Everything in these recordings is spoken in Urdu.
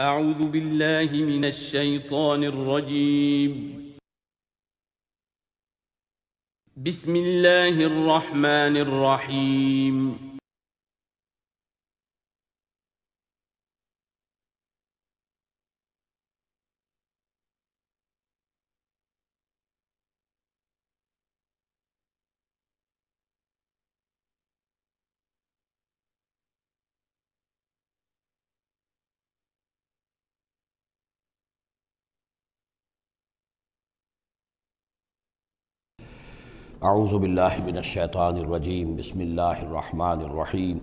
اعوذ باللہ من الشیطان الرجیم بسم اللہ الرحمن الرحیم اعوذ باللہ من الشیطان الرجیم بسم اللہ الرحمن الرحیم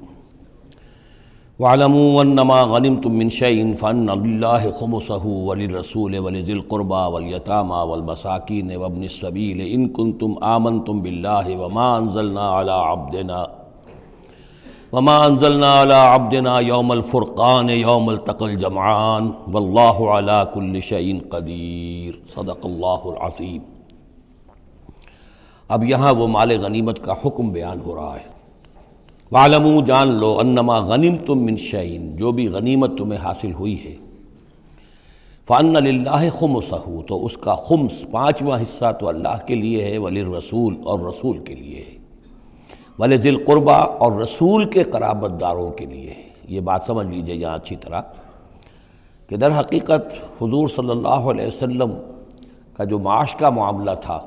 وَاعْلَمُوا أَنَّمَا غَنِمْتُم مِّن شَيْءٍ فَأَنَّ لِلَّهِ خُمُسَهُ وَلِلرَّسُولِ وَلِذِي الْقُرْبَى وَالْيَتَامَى وَالْمَسَاكِينِ وَابْنِ السَّبِيلِ إِن كُنتُمْ آمَنتُم بِاللَّهِ وَمَا أَنزَلْنَا عَلَىٰ عَبْدِنَا يَوْمَ الْفُرْقَانِ يَوْمَ الْتَقَى الْجَمْعَانِ وَاللَّهُ عَلَىٰ كُلِّ شَيْءٍ قَدِيرٌ صدق اللہ العظیم۔ اب یہاں وہ مال غنیمت کا حکم بیان ہو رہا ہے۔ وَاعْلَمُوا جان لو انما غنمتم من شیء جو بھی غنیمت تمہیں حاصل ہوئی ہے، فَأَنَّ لِلَّهِ خُمُسَهُ تو اس کا خمس پانچواں حصہ تو اللہ کے لیے ہے، وَلِلرَّسُولِ اور رسول کے لیے ہے، وَلِذِي الْقُرْبَى اور رسول کے قرابت داروں کے لیے ہے۔ یہ بات سمجھ لیجئے یہاں اچھی طرح کہ در حقیقت حضور صلی اللہ علیہ وسلم کا جو معاش کا معاملہ تھا،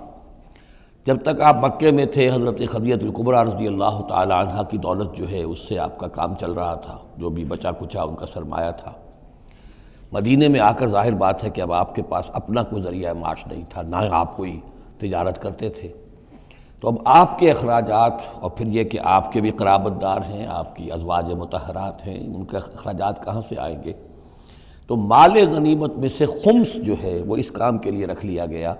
جب تک آپ مکے میں تھے حضرت خدیجہ الکبریٰ رضی اللہ تعالی عنہ کی دولت جو ہے اس سے آپ کا کام چل رہا تھا، جو بھی بچا کچا ان کا سرمایہ تھا۔ مدینے میں آ کر ظاہر بات ہے کہ اب آپ کے پاس اپنا کوئی ذریعہ معاش نہیں تھا، نہ آپ کوئی تجارت کرتے تھے، تو اب آپ کے اخراجات اور پھر یہ کہ آپ کے بھی قرابت دار ہیں، آپ کی ازواج مطہرات ہیں، ان کے اخراجات کہاں سے آئیں گے؟ تو مال غنیمت میں سے خمس جو ہے وہ اس کام کے لیے رکھ لیا گیا،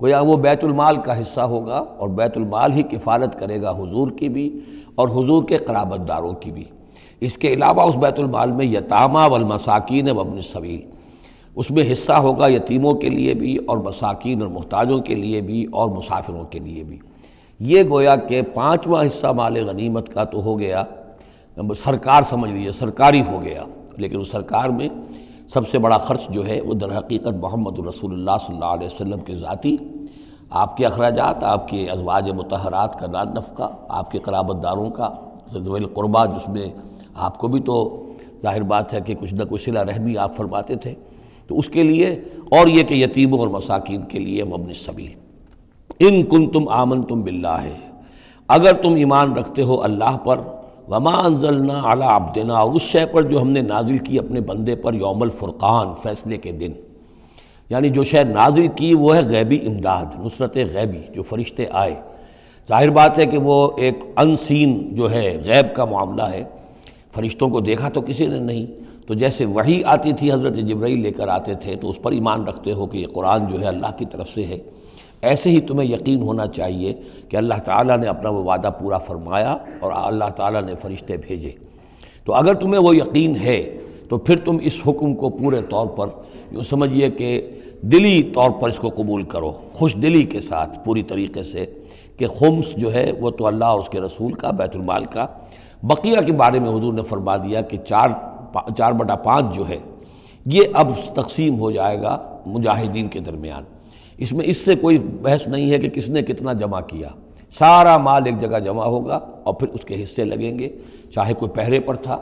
گویا وہ بیت المال کا حصہ ہوگا، اور بیت المال ہی کفالت کرے گا حضور کی بھی اور حضور کے قرابت داروں کی بھی۔ اس کے علاوہ اس بیت المال میں یتامى والمساکین وابن السبیل، اس میں حصہ ہوگا یتیموں کے لیے بھی اور مساکین اور محتاجوں کے لیے بھی اور مسافروں کے لیے بھی۔ یہ گویا کہ پانچواں حصہ مال غنیمت کا تو ہو گیا، سرکار سمجھ لیجیے سرکاری ہو گیا، لیکن اس سرکار میں سب سے بڑا خرچ جو ہے وہ در حقیقت محمد رسول اللہ صلی اللہ علیہ وسلم کے ذاتی، آپ کے اخراجات، آپ کے ازواج مطہرات کا نان نفقہ، آپ کے قرابت داروں کا ذوی القربیٰ، جس میں آپ کو بھی تو ظاہر بات ہے کہ کچھ نہ کچھ صلہ رحمی آپ فرماتے تھے، تو اس کے لیے، اور یہ کہ یتیموں اور مساکین کے لیے وابن السبیل۔ ان کنتم آمنتم باللہ، اگر تم ایمان رکھتے ہو اللہ پر، وما انزلنا علی عبدنا اور اس شے پر جو ہم نے نازل کی اپنے بندے پر، یوم الفرقان فیصلے کے دن، یعنی جو شے نازل کی وہ ہے غیبی امداد، نصرت غیبی، جو فرشتے آئے۔ ظاہر بات ہے کہ وہ ایک ان سین جو ہے غیب کا معاملہ ہے، فرشتوں کو دیکھا تو کسی نے نہیں، تو جیسے وحی آتی تھی حضرت جبرائیل لے کر آتے تھے تو اس پر ایمان رکھتے ہو کہ یہ قرآن جو ہے اللہ کی طرف سے ہے، ایسے ہی تمہیں یقین ہونا چاہیے کہ اللہ تعالیٰ نے اپنا وہ وعدہ پورا فرمایا اور اللہ تعالیٰ نے فرشتے بھیجے۔ تو اگر تمہیں وہ یقین ہے تو پھر تم اس حکم کو پورے طور پر یوں سمجھیے کہ دلی طور پر اس کو قبول کرو، خوش دلی کے ساتھ پوری طریقے سے، کہ خمس جو ہے وہ تو اللہ اور اس کے رسول کا، بیت المال کا۔ بقیہ کے بارے میں حضور نے فرما دیا کہ 4/5 جو ہے یہ اب تقسیم ہو جائے گا مجاہدین کے درمیان۔ اس میں اس سے کوئی بحث نہیں ہے کہ کس نے کتنا جمع کیا، سارا مال ایک جگہ جمع ہوگا اور پھر اس کے حصے لگیں گے، چاہے کوئی پہرے پر تھا،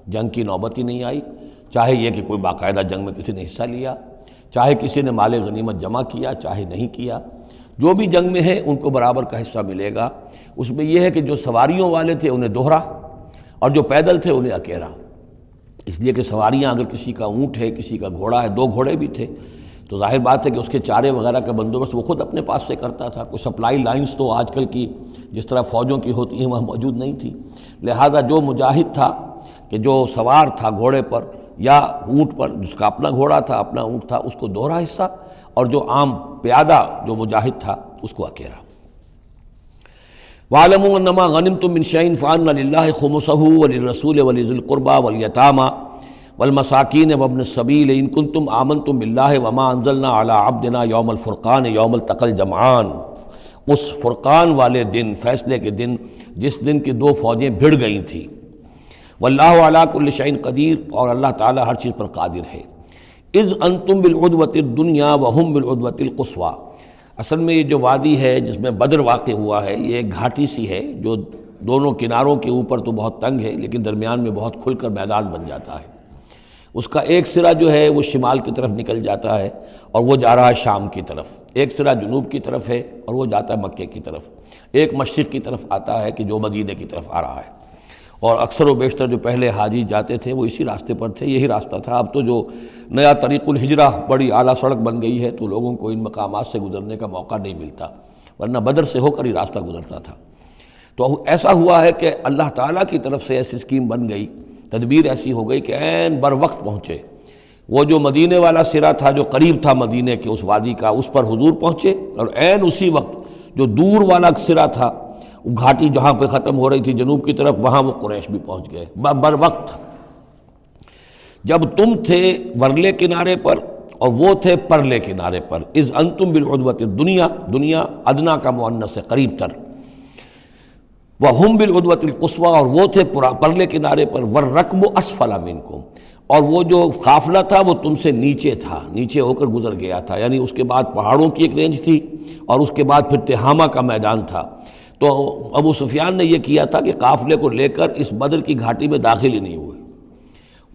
جنگ کی نوبت ہی نہیں آئی، چاہے یہ کہ کوئی باقاعدہ جنگ میں کسی نے حصہ لیا، چاہے کسی نے مال غنیمت جمع کیا، چاہے نہیں کیا، جو بھی جنگ میں ہے ان کو برابر کا حصہ ملے گا۔ اس میں یہ ہے کہ جو سواریوں والے تھے انہیں دوہرا، اور جو پیدل تھے انہیں اکیرا، اس لیے کہ سواریاں اگر کسی کا اونٹ ہے، کسی کا گھوڑا ہے، 2 گھوڑے بھی تھے، تو ظاہر بات ہے کہ اس کے چارے وغیرہ کا بندوبست وہ خود اپنے پاس سے کرتا تھا۔ کوئی سپلائی لائنز تو آج کل کی جس طرح فوجوں کی ہوتی ہیں وہاں موجود نہیں تھی، لہذا جو مجاہد تھا کہ جو سوار تھا گھوڑے پر یا اونٹ پر، جس کا اپنا گھوڑا تھا، اپنا اونٹ تھا، اس کو دوہرا حصہ، اور جو عام پیادہ جو مجاہد تھا اس کو اکیرا۔ وَاعْلَمُوا أَنَّمَا غَنِمْتُم مِّن شَيْءٍ فَأَنَّ لِلَّهِ خُمُسَهُ وَلِلرَّسُولِ وَلِذِي الْقُرْبَى وَالْيَتَامَى وَالْمَسَاكِينِ وَابْنِ السَّبِيلِ إِن كُنتُمْ آمَنتُم بِاللَّهِ وَمَا أَنزَلْنَا عَلَىٰ عَبْدِنَا يَوْمَ الْفُرْقَانِ يَوْمَ الْتَقَى الْجَمْعَانِ، اس فرقان والے دن، فیصلے کے دن، جس دن کی 2 فوجیں بھڑ گئی تھیں۔ واللہ علی کل شیء قدیر، اور اللہ تعالیٰ ہر چیز پر قادر ہے۔ اذ انتم بالعدوۃ الدنیا وہم بالعدوۃ القصویٰ، اصل میں یہ جو وادی ہے جس میں بدر واقع ہوا ہے، یہ ایک گھاٹی سی ہے جو دونوں کناروں کے اوپر تو بہت تنگ ہے لیکن درمیان میں بہت کھل کر میدان بن جاتا ہے۔ اس کا ایک سرا جو ہے وہ شمال کی طرف نکل جاتا ہے اور وہ جا رہا ہے شام کی طرف، ایک سرا جنوب کی طرف ہے اور وہ جاتا ہے مکے کی طرف، ایک مشرق کی طرف آتا ہے کہ جو مدینے کی طرف آ رہا ہے۔ اور اکثر و بیشتر جو پہلے حاجی جاتے تھے وہ اسی راستے پر تھے، یہی راستہ تھا۔ اب تو جو نیا طریق الہجرہ بڑی اعلیٰ سڑک بن گئی ہے تو لوگوں کو ان مقامات سے گزرنے کا موقع نہیں ملتا، ورنہ بدر سے ہو کر ہی راستہ گزرتا تھا۔ تو ایسا ہوا ہے کہ اللہ تعالیٰ کی طرف سے ایسی اسکیم بن گئی، تدبیر ایسی ہو گئی کہ عین بر وقت پہنچے۔ وہ جو مدینے والا سرا تھا جو قریب تھا مدینے کے اس وادی کا، اس پر حضور پہنچے، اور عین اسی وقت جو دور والا سرا تھا، وہ گھاٹی جہاں پہ ختم ہو رہی تھی جنوب کی طرف، وہاں وہ قریش بھی پہنچ گئے بر وقت۔ جب تم تھے ورلے کنارے پر اور وہ تھے پرلے کنارے پر، اذ انتم بالعدوۃ الدنیا، دنیا ادنا کا مؤنث ہے قریب تر، وہم بالعدوۃ القصویٰ، اور وہ تھے پرلے کنارے پر، والرکب اسفل منکم، اور وہ جو قافلہ تھا وہ تم سے نیچے تھا، نیچے ہو کر گزر گیا تھا، یعنی اس کے بعد پہاڑوں کی ایک رینج تھی اور اس کے بعد پھر تہامہ کا میدان تھا۔ تو ابو سفیان نے یہ کیا تھا کہ قافلے کو لے کر اس بدر کی گھاٹی میں داخل ہی نہیں ہوئے،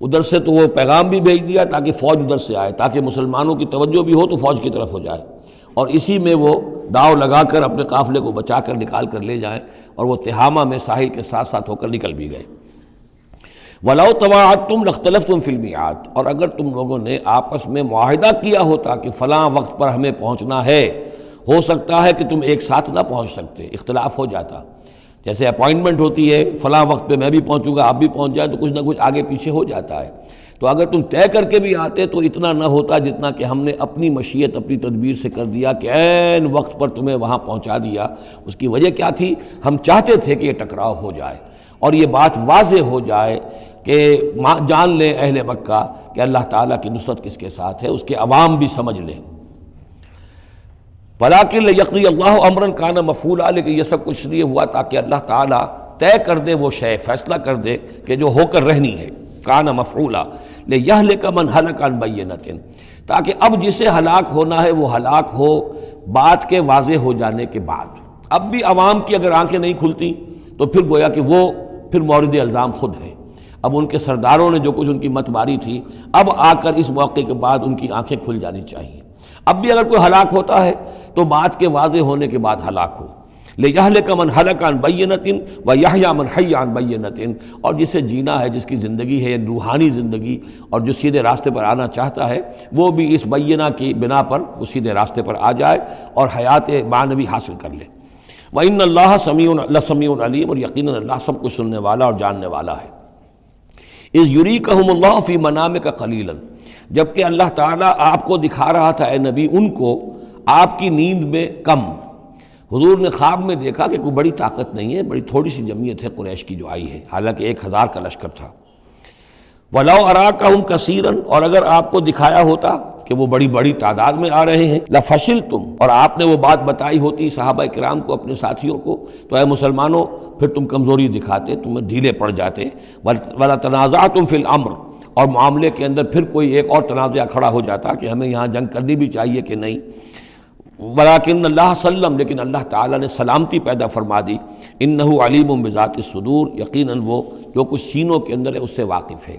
ادھر سے تو وہ پیغام بھی بھیج دیا تاکہ فوج ادھر سے آئے، تاکہ مسلمانوں کی توجہ بھی ہو تو فوج کی طرف ہو جائے، اور اسی میں وہ داؤ لگا کر اپنے قافلے کو بچا کر نکال کر لے جائیں، اور وہ تہامہ میں ساحل کے ساتھ ساتھ ہو کر نکل بھی گئے۔ وَلَوْ تَوَاعَدْتُمْ لَاخْتَلَفْتُمْ فِي الْمِيعَادِ، اور اگر تم لوگوں نے آپس میں معاہدہ کیا ہوتا کہ فلاں وقت پر ہمیں پہنچنا ہے، ہو سکتا ہے کہ تم ایک ساتھ نہ پہنچ سکتے، اختلاف ہو جاتا، جیسے اپوائنٹمنٹ ہوتی ہے فلاں وقت پہ میں بھی پہنچوں گا آپ بھی پہنچ جائیں تو کچھ نہ کچھ آگے پیچھے ہو جاتا ہے۔ تو اگر تم طے کر کے بھی آتے تو اتنا نہ ہوتا جتنا کہ ہم نے اپنی مشیت اپنی تدبیر سے کر دیا کہ عین وقت پر تمہیں وہاں پہنچا دیا۔ اس کی وجہ کیا تھی؟ ہم چاہتے تھے کہ یہ ٹکراؤ ہو جائے اور یہ بات واضح ہو جائے کہ جان لیں اہل مکہ کہ اللہ تعالیٰ کی نصرت کس کے ساتھ ہے، اس کے عوام بھی سمجھ لیں۔ وَلَٰكِن لِيَقْضِيَ اللَّهُ أَمْرًا كَانَ مَفْعُولًا، لیکن یہ سب کچھ لیے ہوا تاکہ اللہ تعالیٰ طے کر دے وہ شے، فیصلہ کر دے کہ جو ہو کر رہنی ہے، كَانَ مَفْعُولًا لِيَهْلِكَ مَنْ هَلَكَ عَنْ بَيِّنَةٍ، تاکہ اب جسے ہلاک ہونا ہے وہ ہلاک ہو بات کے واضح ہو جانے کے بعد۔ اب بھی عوام کی اگر آنکھیں نہیں کھلتی تو پھر گویا کہ وہ پھر مورد الزام خود ہے۔ اب ان کے سرداروں نے جو کچھ ان کی مت ماری تھی، اب آ کر اس موقع کے بعد ان کی آنکھیں کھل جانی چاہیے۔ اب بھی اگر کوئی ہلاک ہوتا ہے تو بات کے واضح ہونے کے بعد ہلاک ہو۔ لِيَهْلِكَ مَنْ هَلَكَ عَنْ بَيِّنَةٍ وَيَحْيَىٰ مَنْ حَيَّ عَنْ بَيِّنَةٍ، اور جسے جینا ہے، جس کی زندگی ہے روحانی زندگی، اور جو سیدھے راستے پر آنا چاہتا ہے وہ بھی اس بینہ کی بنا پر وہ سیدھے راستے پر آ جائے اور حیات معنوی حاصل کر لے۔ وَإِنَّ اللَّهَ سَمِيعٌ عَلِيمٌ، اور یقیناً اللہ سب کچھ سننے والا اور جاننے والا ہے۔ اِذْ يُرِيكَهُمُ اللَّهُ فِي مَنَامِكَ قَلِيلًا، جبکہ اللہ تعالیٰ آپ کو دکھا رہا تھا اے نبی ان کو آپ کی نیند میں کم۔ حضور نے خواب میں دیکھا کہ کوئی بڑی طاقت نہیں ہے، بڑی تھوڑی سی جمعیت ہے قریش کی جو آئی ہے، حالانکہ 1000 کا لشکر تھا۔ وَلَوْ أَرَاكَهُمْ كَثِيرًا، اور اگر آپ کو دکھایا ہوتا کہ وہ بڑی بڑی تعداد میں آ رہے ہیں، لَفَشِلْتُمْ، اور آپ نے وہ بات بتائی ہوتی صحابہ کرام کو، اپنے ساتھیوں کو، تو اے مسلمانوں پھر تم کمزوری دکھاتے، تمہیں ڈھیلے پڑ جاتے۔ وَلَتَنَازَعْتُمْ فِي الْأَمْرِ، اور معاملے کے اندر پھر کوئی ایک اور تنازع کھڑا ہو جاتا کہ ہمیں یہاں جنگ کرنی بھی چاہیے کہ نہیں۔ وَلَٰكِنَّ اللَّهَ سَلَّمَ، لیکن اللہ تعالیٰ نے سلامتی پیدا فرما دی۔ إِنَّهُ عَلِيمٌ بِذَاتِ الصُّدُورِ، یقیناً وہ جو کچھ سینوں کے اندر ہے اس سے واقف ہے۔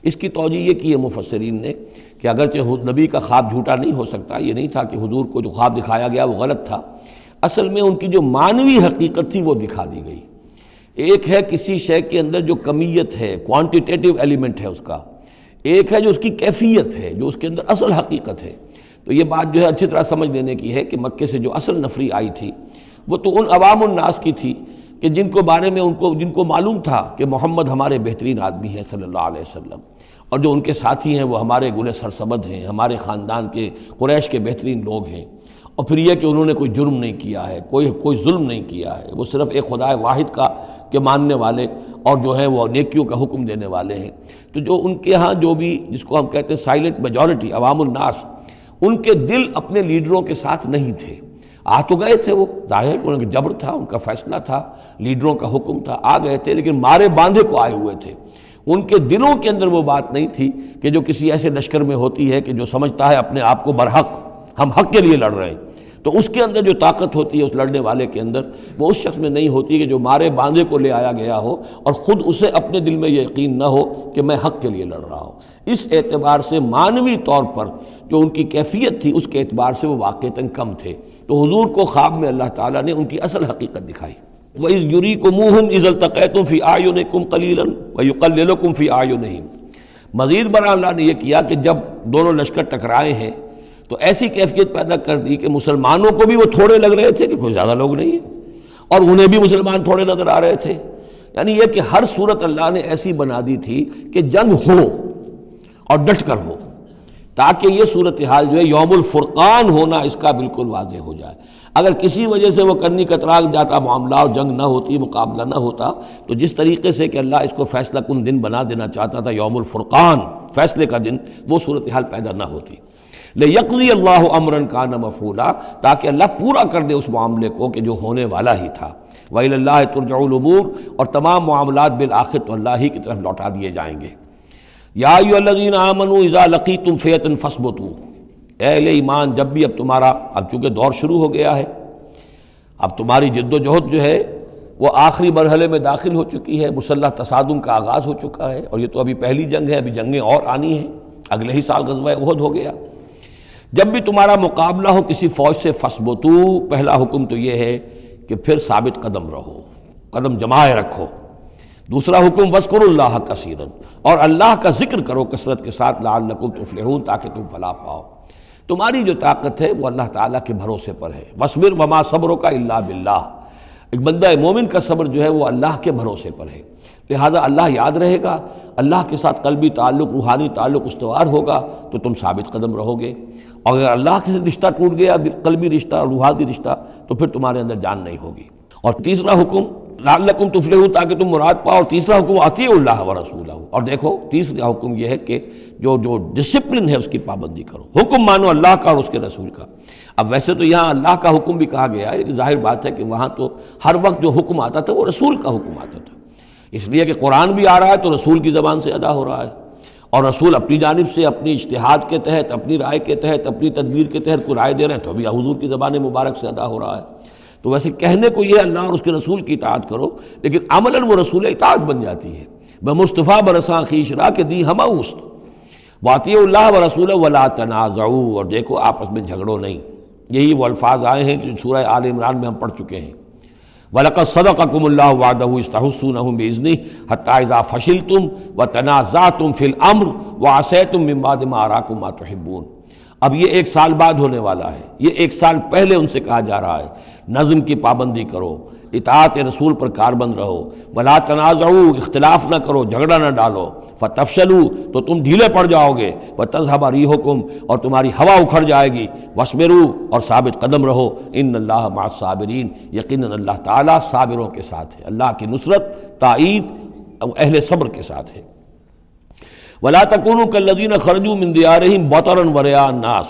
اس کی توجیہ یہ کی ہے مفسرین نے کہ اگرچہ نبی کا خواب جھوٹا نہیں ہو سکتا، یہ نہیں تھا کہ حضور کو جو خواب دکھایا گیا وہ غلط تھا، اصل میں ان کی جو معنوی حقیقت تھی وہ دکھا دی گئی۔ ایک ہے کسی شے کے اندر جو کمیت ہے، کوانٹیٹیو ایلیمنٹ ہے اس کا، ایک ہے جو اس کی کیفیت ہے، جو اس کے اندر اصل حقیقت ہے۔ تو یہ بات جو ہے اچھی طرح سمجھ لینے کی ہے کہ مکے سے جو اصل نفری آئی تھی وہ تو ان عوام الناس کی تھی کہ جن کو بارے میں جن کو معلوم تھا کہ محمد ہمارے بہترین آدمی ہیں صلی اللہ علیہ وسلم، اور جو ان کے ساتھی ہیں وہ ہمارے گل سرسبد ہیں، ہمارے خاندان کے قریش کے بہترین لوگ ہیں، اور پھر یہ کہ انہوں نے کوئی جرم نہیں کیا ہے، کوئی ظلم نہیں کیا ہے، وہ صرف ایک خدا واحد کا کے ماننے والے اور جو ہے وہ نیکیوں کا حکم دینے والے ہیں۔ تو جو ان کے ہاں جو بھی جس کو ہم کہتے ہیں سائلنٹ میجورٹی عوام الناس، ان کے دل اپنے لیڈروں کے ساتھ نہیں تھے۔ آ تو گئے تھے، وہ ظاہر ان کا جبر تھا، ان کا فیصلہ تھا، لیڈروں کا حکم تھا، آ گئے تھے، لیکن مارے باندھے کو آئے ہوئے تھے۔ ان کے دلوں کے اندر وہ بات نہیں تھی کہ جو کسی ایسے لشکر میں ہوتی ہے کہ جو سمجھتا ہے اپنے آپ کو برحق، ہم حق کے لیے لڑ رہے ہیں، تو اس کے اندر جو طاقت ہوتی ہے اس لڑنے والے کے اندر، وہ اس شخص میں نہیں ہوتی کہ جو مارے باندھے کو لے آیا گیا ہو اور خود اسے اپنے دل میں یہ یقین نہ ہو کہ میں حق کے لیے لڑ رہا ہوں۔ اس اعتبار سے معنوی طور پر جو ان کی کیفیت تھی اس کے اعتبار سے وہ واقعتاً کم تھے، تو حضور کو خواب میں اللہ تعالیٰ نے ان کی اصل حقیقت دکھائی۔ وَإِذْ يُرِيكُمُوهُمْ إِذْ الْتَقَيْتُمْ فِي أَعْيُنِكُمْ قَلِيلًا وَيُقَلِّلُكُمْ فِي أَعْيُنِهِمْ۔ مزید برآں اللہ نے یہ کیا کہ جب دونوں لشکر ٹکرائے ہیں تو ایسی کیفیت پیدا کر دی کہ مسلمانوں کو بھی وہ تھوڑے لگ رہے تھے کہ کوئی زیادہ لوگ نہیں ہیں، اور انہیں بھی مسلمان تھوڑے نظر آ رہے تھے۔ یعنی یہ کہ ہر صورت اللہ نے ایسی بنا دی تھی کہ جنگ ہو اور ڈٹ کر ہو، تاکہ یہ صورتحال جو ہے یوم الفرقان ہونا اس کا بالکل واضح ہو جائے۔ اگر کسی وجہ سے وہ کنی کترا جاتا معاملہ اور جنگ نہ ہوتی، مقابلہ نہ ہوتا، تو جس طریقے سے کہ اللہ اس کو فیصلہ کن دن بنا دینا چاہتا تھا، یوم الفرقان، فیصلے کا دن، وہ صورتحال پیدا نہ ہوتی۔ لِيَقْضِيَ اللَّهُ أَمْرًا كَانَ مَفْعُولًا، تاکہ اللہ پورا کر دے اس معاملے کو کہ جو ہونے والا ہی تھا۔ وَإِلَى اللَّهِ تُرْجَعُ الْأُمُورُ، اور تمام معاملات بالآخر تو اللہ ہی کی طرف لوٹا دیے جائیں گے۔ یا ایھا الذین آمنوا اذا لقیتم فئۃ فاثبتوا، اے اہل ایمان جب بھی اب تمہارا، اب چونکہ دور شروع ہو گیا ہے، اب تمہاری جد و جہد جو ہے وہ آخری مرحلے میں داخل ہو چکی ہے، مسلح تصادم کا آغاز ہو چکا ہے، اور یہ تو ابھی پہلی جنگ ہے، ابھی جنگیں اور آنی ہیں، اگلے ہی سال غزوہ احد ہو گیا۔ جب بھی تمہارا مقابلہ ہو کسی فوج سے فاثبتوا، پہلا حکم تو یہ ہے کہ پھر ثابت قدم رہو، قدم جمائے رکھو۔ دوسرا حکم وَاذْكُرُوا اللَّهَ كَثِيرًا، اور اللہ کا ذکر کرو کثرت کے ساتھ، لعلکم تفلحون، تاکہ تم فلاح پاؤ۔ تمہاری جو طاقت ہے وہ اللہ تعالیٰ کے بھروسے پر ہے۔ وَاصْبِرْ وَمَا صَبْرُكَ إِلَّا بِاللَّهِ، ایک بندہ مومن کا صبر جو ہے وہ اللہ کے بھروسے پر ہے، لہذا اللہ یاد رہے گا، اللہ کے ساتھ قلبی تعلق، روحانی تعلق استوار ہوگا تو تم ثابت قدم رہو گے، اور اگر اللہ کے رشتہ ٹوٹ گیا، قلبی رشتہ، روحانی رشتہ، تو پھر تمہارے اندر جان نہیں ہوگی۔ اور تیسرا حکم لعلکم تفلحون، تاکہ تم مراد پاؤ، اور تیسرا حکم اطیعوا اللہ ورسولہ، اور دیکھو تیسرا حکم یہ ہے کہ جو ڈسپلن ہے اس کی پابندی کرو، حکم مانو اللہ کا اور اس کے رسول کا۔ اب ویسے تو یہاں اللہ کا حکم بھی کہا گیا ہے، لیکن ظاہر بات ہے کہ وہاں تو ہر وقت جو حکم آتا تھا وہ رسول کا حکم آتا تھا، اس لیے کہ قرآن بھی آ رہا ہے تو رسول کی زبان سے ادا ہو رہا ہے، اور رسول اپنی جانب سے اپنی اجتہاد کے تحت، اپنی رائے کے تحت، اپنی تدبیر کے تحت کوئی رائے دے رہے ہیں تو بھی حضور کی زبان مبارک سے ادا ہو رہا ہے۔ تو ویسے کہنے کو یہ اللہ اور اس کے رسول کی اطاعت کرو، لیکن عملاً وہ رسول اطاعت بن جاتی ہے۔ بمصطفیٰ برساں خویش را کے دی ہمہ اوست، واطیعوا اللہ ورسولہ ولا تنازعوا، اور دیکھو آپس میں جھگڑو نہیں۔ یہی وہ الفاظ آئے ہیں جو سورہ آل عمران میں ہم پڑھ چکے ہیں۔ وَلَقَدْ صَدَقَكُمُ اللَّهُ وَعْدَهُ إِذْ تَحُسُّونَهُم بِإِذْنِهِ حَتَّىٰ إِذَا فَشِلْتُمْ وَتَنَازَعْتُمْ فِي الْأَمْرِ وَعَصَيْتُم مِّن بَعْدِ مَا أَرَاكُم مَّا تُحِبُّونَ۔ اب یہ ایک سال بعد ہونے والا ہے، یہ ایک سال پہلے ان سے کہا جا رہا ہے نظم کی پابندی کرو، اطاعت رسول پر کاربند رہو، ولا تنازعوا، اختلاف نہ کرو، جھگڑا نہ ڈالو، فتفشلوا، تو تم ڈھیلے پڑ جاؤ گے، وتذهب ريحكم، اور تمہاری ہوا اکھڑ جائے گی، واصبروا، اور ثابت قدم رہو، ان اللہ مع الصابرین، یقیناً اللہ تعالیٰ صابروں کے ساتھ ہے، اللہ کی نصرت، تائید اہل صبر کے ساتھ ہے۔ ولا تکونوا کالذین خرجوا من دیارہم بطرا ورئاء الناس،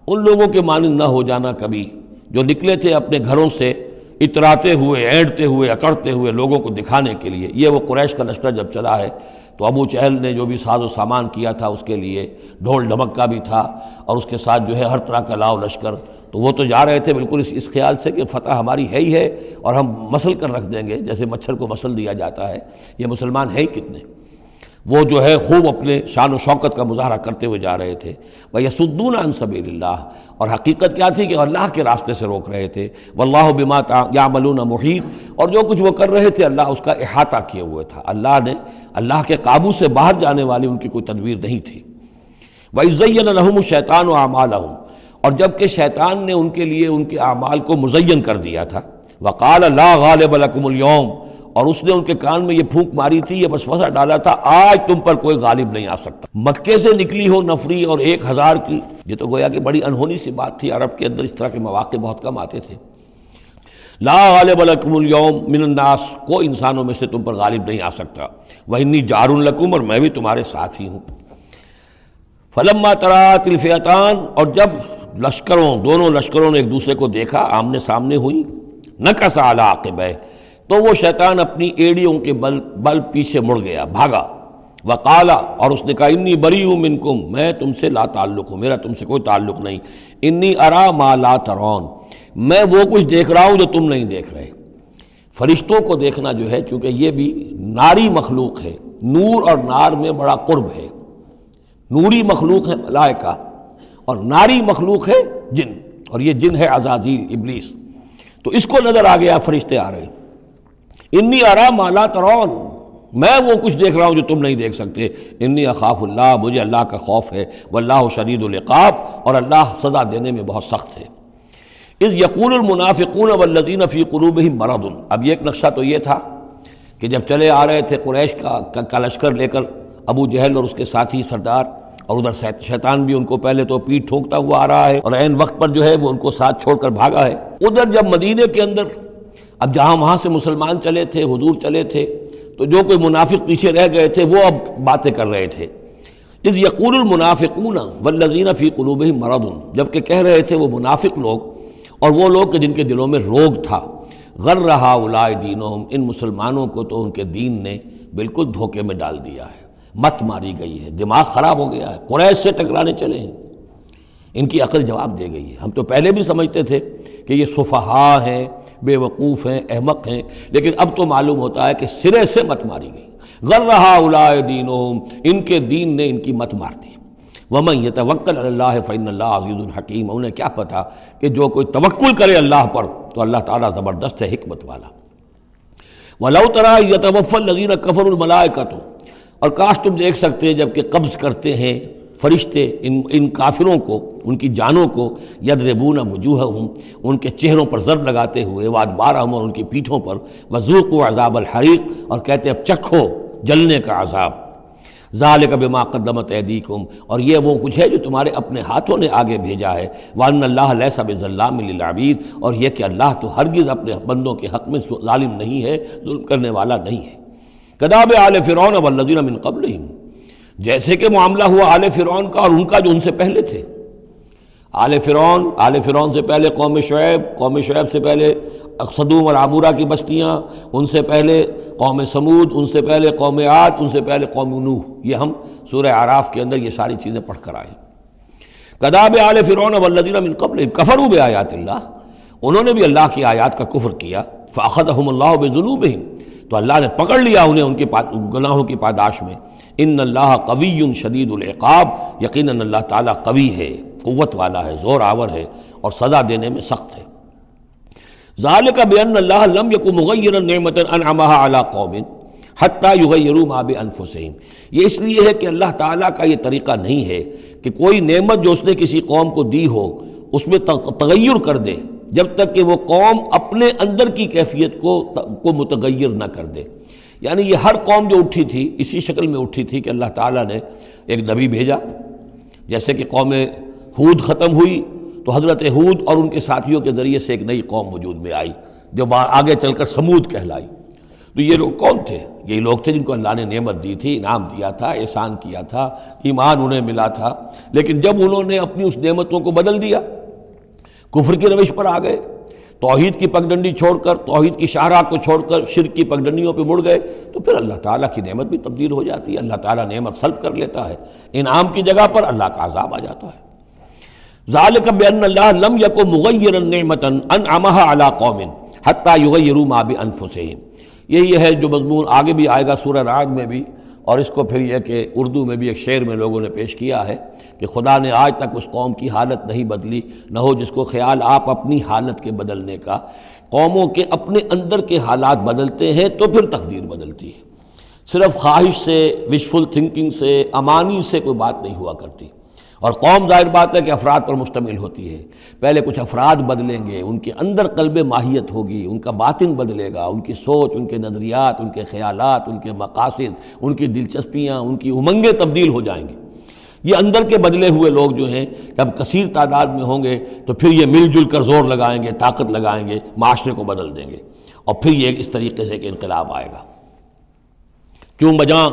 ان لوگوں کے مانند نہ ہو جانا کبھی جو نکلے تھے اپنے گھروں سے اتراتے ہوئے، اینٹتے ہوئے، اکڑتے ہوئے لوگوں کو دکھانے کے لیے۔ یہ وہ قریش کا لشکر جب چلا ہے تو ابو جہل نے جو بھی ساز و سامان کیا تھا اس کے لیے ڈھول ڈھمک کا بھی تھا، اور اس کے ساتھ جو ہے ہر طرح کا لاؤ لشکر، تو وہ تو جا رہے تھے بالکل اس خیال سے کہ فتح ہماری ہے ہی ہے، اور ہم مسل کر رکھ دیں گے، جیسے مچھر کو مسل دیا جاتا ہے۔ یہ مسلمان ہیں کتنے، وہ جو ہے خوب اپنے شان و شوکت کا مظاہرہ کرتے ہوئے جا رہے تھے۔ وَيَصُدُّونَ عَن سَبِيلِ اللَّهِ، اور حقیقت کیا تھی کہ اللہ کے راستے سے روک رہے تھے۔ وَاللَّهُ بِمَا يَعْمَلُونَ مُحِيطٌ، اور جو کچھ وہ کر رہے تھے اللہ اس کا احاطہ کیے ہوئے تھا، اللہ کے قابو سے باہر جانے والی ان کی کوئی تدبیر نہیں تھی۔ وَإِذْ زَيَّنَ لَهُمُ الشَّيْطَانُ أَعْمَالَهُمْ، اور جب کہ شیطان نے ان کے لیے ان کے اعمال کو مزین کر دیا تھا۔ وَقَالَ لَا غَالِبَ لَكُمُ الْيَوْمَ، اور اس نے ان کے کان میں یہ پھونک ماری تھی، یہ وسوسہ ڈالا تھا، آج تم پر کوئی غالب نہیں آ سکتا۔ مکے سے نکلی ہو نفری اور 1000 کی، یہ تو گویا کہ بڑی انہونی سی بات تھی، عرب کے اندر اس طرح کے مواقع بہت کم آتے تھے۔ لا غالب لکم اليوم من الناس، کوئی انسانوں میں سے تم پر غالب نہیں آ سکتا۔ وإنی جار لکم، اور میں بھی تمہارے ساتھ ہی ہوں۔ فلما تراءت الفئتان، اور جب دونوں لشکروں نے ایک دوسرے کو دیکھا، آمنے سامنے ہوئی، نکص علی عقبیہ، تو وہ شیطان اپنی ایڑیوں کے بل پیچھے مڑ گیا، بھاگا۔ وقال، اور اس نے کہا انی بریء منکم، میں تم سے لا تعلق ہوں، میرا تم سے کوئی تعلق نہیں، انی ارا ما لا ترون، میں وہ کچھ دیکھ رہا ہوں جو تم نہیں دیکھ رہے۔ فرشتوں کو دیکھنا جو ہے، چونکہ یہ بھی ناری مخلوق ہے، نور اور نار میں بڑا قرب ہے، نوری مخلوق ہے ملائکہ اور ناری مخلوق ہے جن، اور یہ جن ہے عزازیل ابلیس، تو اس کو نظر آ گیا فرشتے آ رہے ہیں۔ انی ارا ما لا ترون، میں وہ کچھ دیکھ رہا ہوں جو تم نہیں دیکھ سکتے، انی اخاف اللہ، مجھے اللہ کا خوف ہے، واللہ شدید العقاب، اور اللہ سزا دینے میں بہت سخت ہے۔ اذ یقول المنافقون والذین فی قلوبہم مرض، اب یہ ایک نقشہ تو یہ تھا کہ جب چلے آ رہے تھے قریش کا لشکر لے کر ابو جہل اور اس کے ساتھی سردار، اور ادھر شیطان بھی ان کو پہلے تو پیٹھ ٹھوکتا ہوا آ رہا ہے، اور عین وقت پر جو ہے وہ ان کو ساتھ چھوڑ کر بھاگا ہے۔ ادھر جب مدینے کے اندر، اب جہاں وہاں سے مسلمان چلے تھے، حضور چلے تھے، تو جو کوئی منافق پیچھے رہ گئے تھے وہ اب باتیں کر رہے تھے۔ اذ یقول المنافقون والذین فی قلوبہم مرض، جبکہ کہہ رہے تھے وہ منافق لوگ اور وہ لوگ کہ جن کے دلوں میں روگ تھا، غر ہؤلاء دینہم، ان مسلمانوں کو تو ان کے دین نے بالکل دھوکے میں ڈال دیا ہے، مت ماری گئی ہے، دماغ خراب ہو گیا ہے، قریش سے ٹکرانے چلے ہیں، ان کی عقل جواب دے گئی ہے۔ ہم تو پہلے بھی سمجھتے تھے کہ یہ سفہاء ہیں، بے وقوف ہیں، احمق ہیں، لیکن اب تو معلوم ہوتا ہے کہ سرے سے مت ماری گئی۔ غر ہؤلاء دینہم، ان کے دین نے ان کی مت مار دی۔ ومن یتوکل علی اللہ فإن اللہ عزیز حکیم، انہیں کیا پتا کہ جو کوئی توکل کرے اللہ پر تو اللہ تعالیٰ زبردست ہے، حکمت والا۔ وَلَوْ تَرَىٰ يَتَوَفَّى الَّذِينَ كَفَرُوا الْمَلَائِكَةُ، اور کاش تم دیکھ سکتے جب کہ قبض کرتے ہیں فرشتے ان کافروں کو، ان کی جانوں کو، یضربون وجوہہم، ان کے چہروں پر ضرب لگاتے ہوئے، وادبارہم، اور ان کی پیٹھوں پر، وذوقوا عذاب الحریق، اور کہتے ہیں اب چکھو جلنے کا عذاب، ذالک بما قدمت ایدیکم، اور یہ وہ کچھ ہے جو تمہارے اپنے ہاتھوں نے آگے بھیجا ہے، وان اللہ لیس بظلام للعبید، اور یہ کہ اللہ تو ہرگز اپنے بندوں کے حق میں ظالم نہیں ہے، ظلم کرنے والا نہیں ہے۔ کداب آل فرعون والذین من قبلہم، جیسے کہ معاملہ ہوا آل فرعون کا اور ان کا جو ان سے پہلے تھے۔ آل فرعون سے پہلے قوم شعیب سے پہلے صدوم اور عمورہ کی بستیاں، ان سے پہلے قوم سمود، ان سے پہلے قوم عاد، ان سے پہلے قوم نوح، یہ ہم سورہ اعراف کے اندر یہ ساری چیزیں پڑھ کر آئے۔ کداب آل فرعون والذین من قبلہم کفروا بآیات اللہ، انہوں نے بھی اللہ کی آیات کا کفر کیا، فأخذہم اللہ بذنوبہم، تو اللہ نے پکڑ لیا انہیں ان کے گناہوں کی پاداش میں۔ ان اللہ قوی شدید العقاب، یقیناً اللہ تعالیٰ قوی ہے، قوت والا ہے، زور آور ہے، اور سزا دینے میں سخت ہے۔ ذالک بان اللہ لم یکن مغیرا نعمۃ انعمها علی قوم حتی یغیروا ما بانفسہم، یہ اس لیے ہے کہ اللہ تعالیٰ کا یہ طریقہ نہیں ہے کہ کوئی نعمت جو اس نے کسی قوم کو دی ہو اس میں تغیر کر دے جب تک کہ وہ قوم اپنے اندر کی کیفیت کو متغیر نہ کر دے۔ یعنی یہ ہر قوم جو اٹھی تھی اسی شکل میں اٹھی تھی کہ اللہ تعالیٰ نے ایک نبی بھیجا، جیسے کہ قوم ہود ختم ہوئی تو حضرت ہود اور ان کے ساتھیوں کے ذریعے سے ایک نئی قوم وجود میں آئی جو آگے چل کر سمود کہلائی۔ تو یہ لوگ کون تھے؟ یہ لوگ تھے جن کو اللہ نے نعمت دی تھی، انعام دیا تھا، احسان کیا تھا، ایمان انہیں ملا تھا، لیکن جب انہوں نے اپنی اس نعمتوں کو بدل دیا، کفر کی روش پر آ گئے، توحید کی پگڈنڈی چھوڑ کر، توحید کی شاہراہ کو چھوڑ کر شرک کی پگڈنڈیوں پہ مڑ گئے، تو پھر اللہ تعالیٰ کی نعمت بھی تبدیل ہو جاتی ہے، اللہ تعالیٰ نعمت سلب کر لیتا ہے، انعام کی جگہ پر اللہ کا عذاب آ جاتا ہے۔ ذالک بان اللہ لم یکن مغیرا نعمۃ انعمها علی قوم حتی یغیروا ما بانفسہم، یہی ہے جو مضمون آگے بھی آئے گا سورہ رعد میں بھی، اور اس کو پھر یہ کہ اردو میں بھی ایک شعر میں لوگوں نے پیش کیا ہے کہ خدا نے آج تک اس قوم کی حالت نہیں بدلی، نہ ہو جس کو خیال آپ اپنی حالت کے بدلنے کا۔ قوموں کے اپنے اندر کے حالات بدلتے ہیں تو پھر تقدیر بدلتی ہے، صرف خواہش سے، وشفل تھنکنگ سے، امانی سے کوئی بات نہیں ہوا کرتی۔ اور قوم ظاہر بات ہے کہ افراد پر مشتمل ہوتی ہے، پہلے کچھ افراد بدلیں گے، ان کے اندر قلب ماہیت ہوگی، ان کا باطن بدلے گا، ان کی سوچ، ان کے نظریات، ان کے خیالات، ان کے مقاصد، ان کی دلچسپیاں، ان کی امنگیں تبدیل ہو جائیں گی۔ یہ اندر کے بدلے ہوئے لوگ جو ہیں جب کثیر تعداد میں ہوں گے تو پھر یہ مل جل کر زور لگائیں گے، طاقت لگائیں گے، معاشرے کو بدل دیں گے، اور پھر یہ اس طریقے سے کہ انقلاب آئے گا۔ کیوں بجاں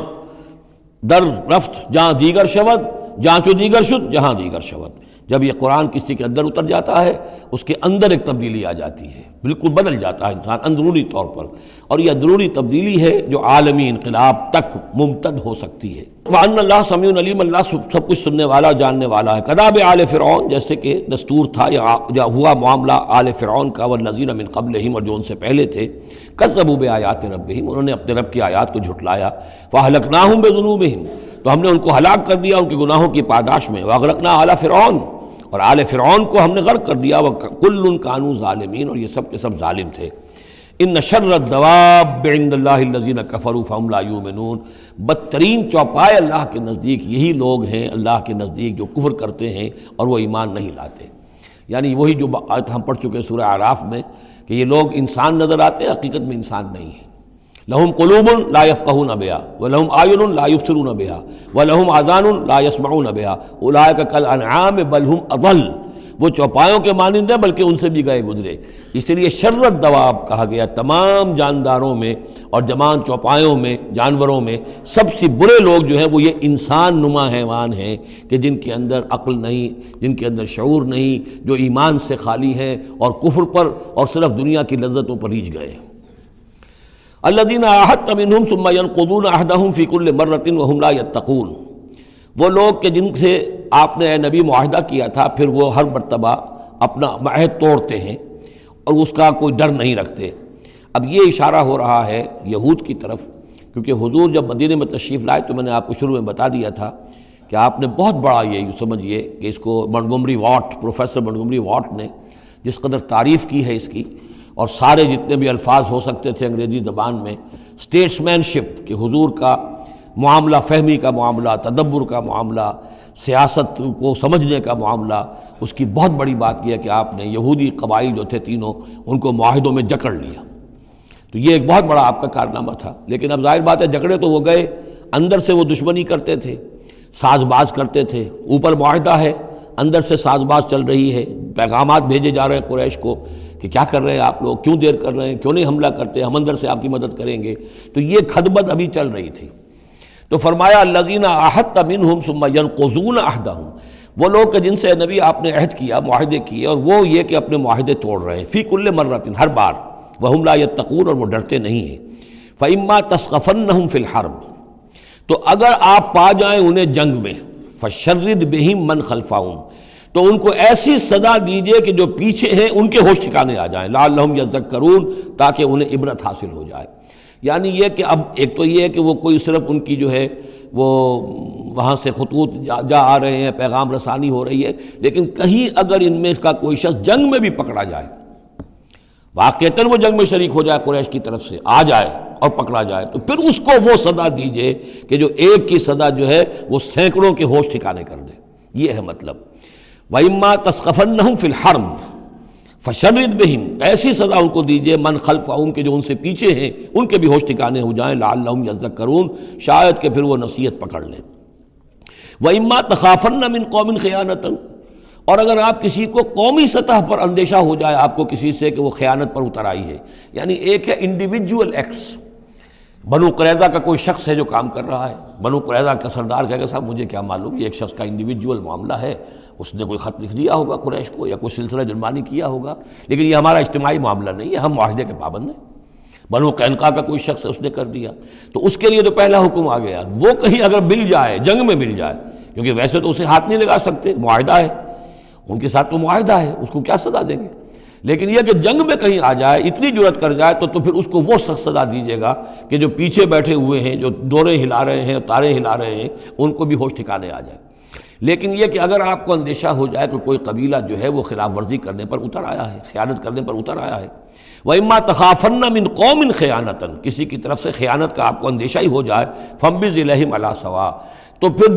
در رفت جہاں دیگر شود، جہاں چو دیگر شد جہاں دیگر شود، جب یہ قرآن کسی کے اندر اتر جاتا ہے اس کے اندر ایک تبدیلی آ جاتی ہے، بالکل بدل جاتا ہے انسان اندرونی طور پر، اور یہ اندرونی تبدیلی ہے جو عالمی انقلاب تک ممتد ہو سکتی ہے۔ وَأَنَّ اللَّهَ سَمِيعٌ عَلِيمٌ، اللہ سب کچھ سننے والا جاننے والا ہے۔ کذاب آل فرعون، جیسے کہ دستور تھا یا ہوا معاملہ آل فرعون کا، والذین من قبلہم، اور جو ان سے پہلے تھے، کذبوا بآیات ربہم، انہوں نے اپنے رب کی آیات کو جھٹلایا، فأہلکناہم بذنوبہم، تو ہم نے ان کو ہلاک کر دیا ان کے گناہوں کی پاداش میں، وأغرقنا آل فرعون، اور آل فرعون کو ہم نے غرق کر دیا، وَكُلٌّ كَانُوا ظَالِمِينَ، اور یہ سب کے سب ظالم تھے۔ ان شر الدواب عند اللہ الذین کفروا فہم لا یؤمنون، بدترین چوپائے اللہ کے نزدیک یہی لوگ ہیں اللہ کے نزدیک جو کفر کرتے ہیں اور وہ ایمان نہیں لاتے۔ یعنی وہی جو آیت ہم پڑھ چکے سورہ اعراف میں کہ یہ لوگ انسان نظر آتے ہیں، حقیقت میں انسان نہیں ہیں۔ لہم قلوب لا یفقہون بہا ولہم اعین لا یبصرون بہا ولہم آذان لا یسمعون بہا اولئک کالانعام بل ہم اضل، وہ چوپایوں کے مانند ہیں بلکہ ان سے بھی گئے گزرے۔ اس لیے شر الدواب کہا گیا، تمام جانداروں میں اور جمان چوپایوں میں، جانوروں میں سب سے برے لوگ جو ہیں وہ یہ انسان نما حیوان ہیں کہ جن کے اندر عقل نہیں، جن کے اندر شعور نہیں، جو ایمان سے خالی ہیں اور کفر پر اور صرف دنیا کی لذتوں پر ریجھ گئے۔ الذین عاہدت منہم ثم ینقضون عہدہم فی کل مرۃ وہم لا یتقون، وہ لوگ کہ جن سے آپ نے اے نبی معاہدہ کیا تھا پھر وہ ہر مرتبہ اپنا عہد توڑتے ہیں اور اس کا کوئی ڈر نہیں رکھتے۔ اب یہ اشارہ ہو رہا ہے یہود کی طرف، کیونکہ حضور جب مدینے میں تشریف لائے تو میں نے آپ کو شروع میں بتا دیا تھا کہ آپ نے بہت بڑا یہ سمجھیے کہ اس کو Montgomery what, professor Montgomery what نے جس قدر تعریف کی ہے اس کی، اور سارے جتنے بھی الفاظ ہو سکتے تھے انگریزی زبان میں، اسٹیٹسمین شپ کہ حضور کا معاملہ، فہمی کا معاملہ، تدبر کا معاملہ، سیاست کو سمجھنے کا معاملہ، اس کی بہت بڑی بات یہ ہے کہ آپ نے یہودی قبائل جو تھے تینوں ان کو معاہدوں میں جکڑ لیا۔ تو یہ ایک بہت بڑا آپ کا کارنامہ تھا، لیکن اب ظاہر بات ہے جکڑے تو وہ گئے، اندر سے وہ دشمنی کرتے تھے، ساز باز کرتے تھے۔ اوپر معاہدہ ہے، اندر سے ساز باز چل رہی ہے، پیغامات بھیجے جا رہے ہیں قریش کو کہ کیا کر رہے ہیں آپ لوگ، کیوں دیر کر رہے ہیں، کیوں نہیں حملہ کرتے، ہم اندر سے آپ کی مدد کریں گے۔ تو یہ کھدبد ابھی چل رہی تھی۔ تو فرمایا الذین عاہدت منہم ثم ینقضون عہدہم، وہ لوگ کہ جن سے نبی آپ نے عہد کیا، معاہدے کیے، اور وہ یہ کہ اپنے معاہدے توڑ رہے ہیں، فی کل مرۃ، ہر بار، وہم لا یتقون، اور وہ ڈرتے نہیں ہیں۔ فإما تثقفنہم فی الحرب، تو اگر آپ پا جائیں انہیں جنگ میں، فشرد بہم من خلفہم، تو ان کو ایسی سزا دیجئے کہ جو پیچھے ہیں ان کے ہوش ٹھکانے آ جائیں، لعلہم یذکرون، تاکہ انہیں عبرت حاصل ہو جائے۔ یعنی یہ کہ اب ایک تو یہ ہے کہ وہ کوئی صرف ان کی جو ہے وہ وہاں سے خطوط جا آ رہے ہیں، پیغام رسانی ہو رہی ہے، لیکن کہیں اگر ان میں اس کا کوئی شخص جنگ میں بھی پکڑا جائے، واقعتاً وہ جنگ میں شریک ہو جائے، قریش کی طرف سے آ جائے اور پکڑا جائے، تو پھر اس کو وہ سزا دیجئے کہ جو ایک کی سزا جو ہے وہ سینکڑوں کے ہوش ٹھکانے کر دے۔ یہ ہے مطلب۔ وَإِمَّا تَثْقَفَنَّهُمْ فِي الْحَرْبِ فَشَرِّدْ بِهِمْ، ایسی سزا ان کو دیجئے من خلفہم کے جو ان سے پیچھے ہیں ان کے بھی ہوش ٹھکانے ہو جائیں، لعلہم یذکرون، شاید کہ پھر وہ نصیحت پکڑ لیں۔ وَإِمَّا تَخَافَنَّ مِنْ قَوْمٍ خِيَانَةً، اور اگر آپ کسی کو قومی سطح پر اندیشہ ہو جائے آپ کو کسی سے کہ وہ خیانت پر اتر آئی ہے، یعنی ایک ہے انڈیویجول ایکٹس، بنو قریظہ کا کوئی شخص ہے جو کام کر رہا ہے، بنو قریظہ کا سردار کہے گا صاحب مجھے کیا معلوم، یہ ایک شخص کا انڈیویجول معاملہ ہے، اس نے کوئی خط لکھ دیا ہوگا قریش کو یا کوئی سلسلہ جرمانی کیا ہوگا، لیکن یہ ہمارا اجتماعی معاملہ نہیں ہے، ہم معاہدے کے پابند ہیں۔ بنو قینقاع کا کوئی شخص ہے اس نے کر دیا، تو اس کے لیے تو پہلا حکم آ گیا، وہ کہیں اگر مل جائے، جنگ میں مل جائے، کیونکہ ویسے تو اسے ہاتھ نہیں لگا سکتے، معاہدہ ہے ان کے ساتھ، تو معاہدہ ہے، اس کو کیا سزا دیں گے، لیکن یہ کہ جنگ میں کہیں آ جائے، اتنی جرأت کر جائے تو پھر اس کو وہ سخت سزا دیجیے گا کہ جو پیچھے بیٹھے ہوئے ہیں، جو ڈورے ہلا رہے ہیں، تارے ہلا رہے ہیں، ان کو بھی ہوش ٹھکانے آ جائے۔ لیکن یہ کہ اگر آپ کو اندیشہ ہو جائے کہ کوئی قبیلہ جو ہے وہ خلاف ورزی کرنے پر اتر آیا ہے، خیانت کرنے پر اتر آیا ہے، وَإِمَّا تَخَافَنَّ مِنْ قَوْمٍ خِيَانَةً، کسی کی طرف سے خیانت کا آپ کو اندیشہ ہی ہو جائے، فَانبِذْ إِلَيْهِمْ عَلَىٰ سَوَاءٍ، تو پھر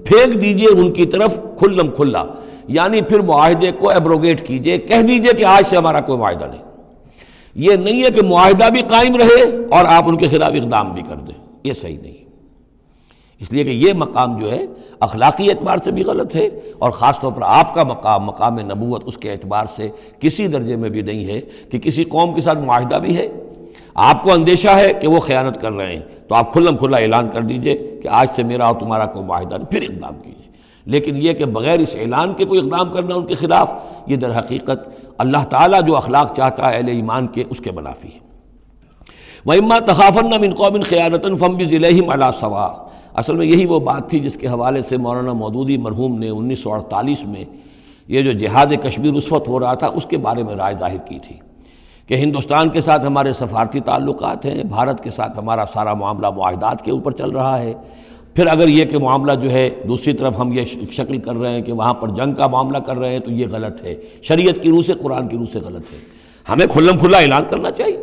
پھینک دیجئے ان کی طرف کھلم کھلا، یعنی پھر معاہدے کو ایبروگیٹ کیجئے، کہہ دیجئے کہ آج سے ہمارا کوئی معاہدہ نہیں۔ یہ نہیں ہے کہ معاہدہ بھی قائم رہے اور آپ ان کے خلاف اقدام بھی کر دیں، یہ صحیح نہیں، اس لیے کہ یہ مقام جو ہے اخلاقی اعتبار سے بھی غلط ہے، اور خاص طور پر آپ کا مقام، مقام نبوت، اس کے اعتبار سے کسی درجے میں بھی نہیں ہے کہ کسی قوم کے ساتھ معاہدہ بھی ہے، آپ کو اندیشہ ہے کہ وہ خیانت کر رہے ہیں، تو آپ کھلم کھلا اعلان کر دیجئے کہ آج سے میرا اور تمہارا کوئی معاہدہ نہیں، پھر اقدام کیجئے۔ لیکن یہ کہ بغیر اس اعلان کے کوئی اقدام کرنا ان کے خلاف، یہ در حقیقت اللہ تعالیٰ جو اخلاق چاہتا ہے اہل ایمان کے، اس کے منافی ہے۔ وَإِمَّا تَخَافَنَّ مِن قَوْمٍ خِيَانَةً فَانبِذْ إِلَيْهِمْ عَلَىٰ سَوَاءٍ۔ اصل میں یہی وہ بات تھی جس کے حوالے سے مولانا مودودی مرحوم نے 1948 میں یہ جو جہاد کشمیر اس وقت ہو رہا تھا اس کے بارے میں رائے ظاہر کی تھی کہ ہندوستان کے ساتھ ہمارے سفارتی تعلقات ہیں، بھارت کے ساتھ ہمارا سارا معاملہ معاہدات کے اوپر چل رہا ہے، پھر اگر یہ کہ معاملہ جو ہے دوسری طرف ہم یہ شکل کر رہے ہیں کہ وہاں پر جنگ کا معاملہ کر رہے ہیں تو یہ غلط ہے، شریعت کی روح سے، قرآن کی روح سے غلط ہے۔ ہمیں کھلم کھلا اعلان کرنا چاہیے،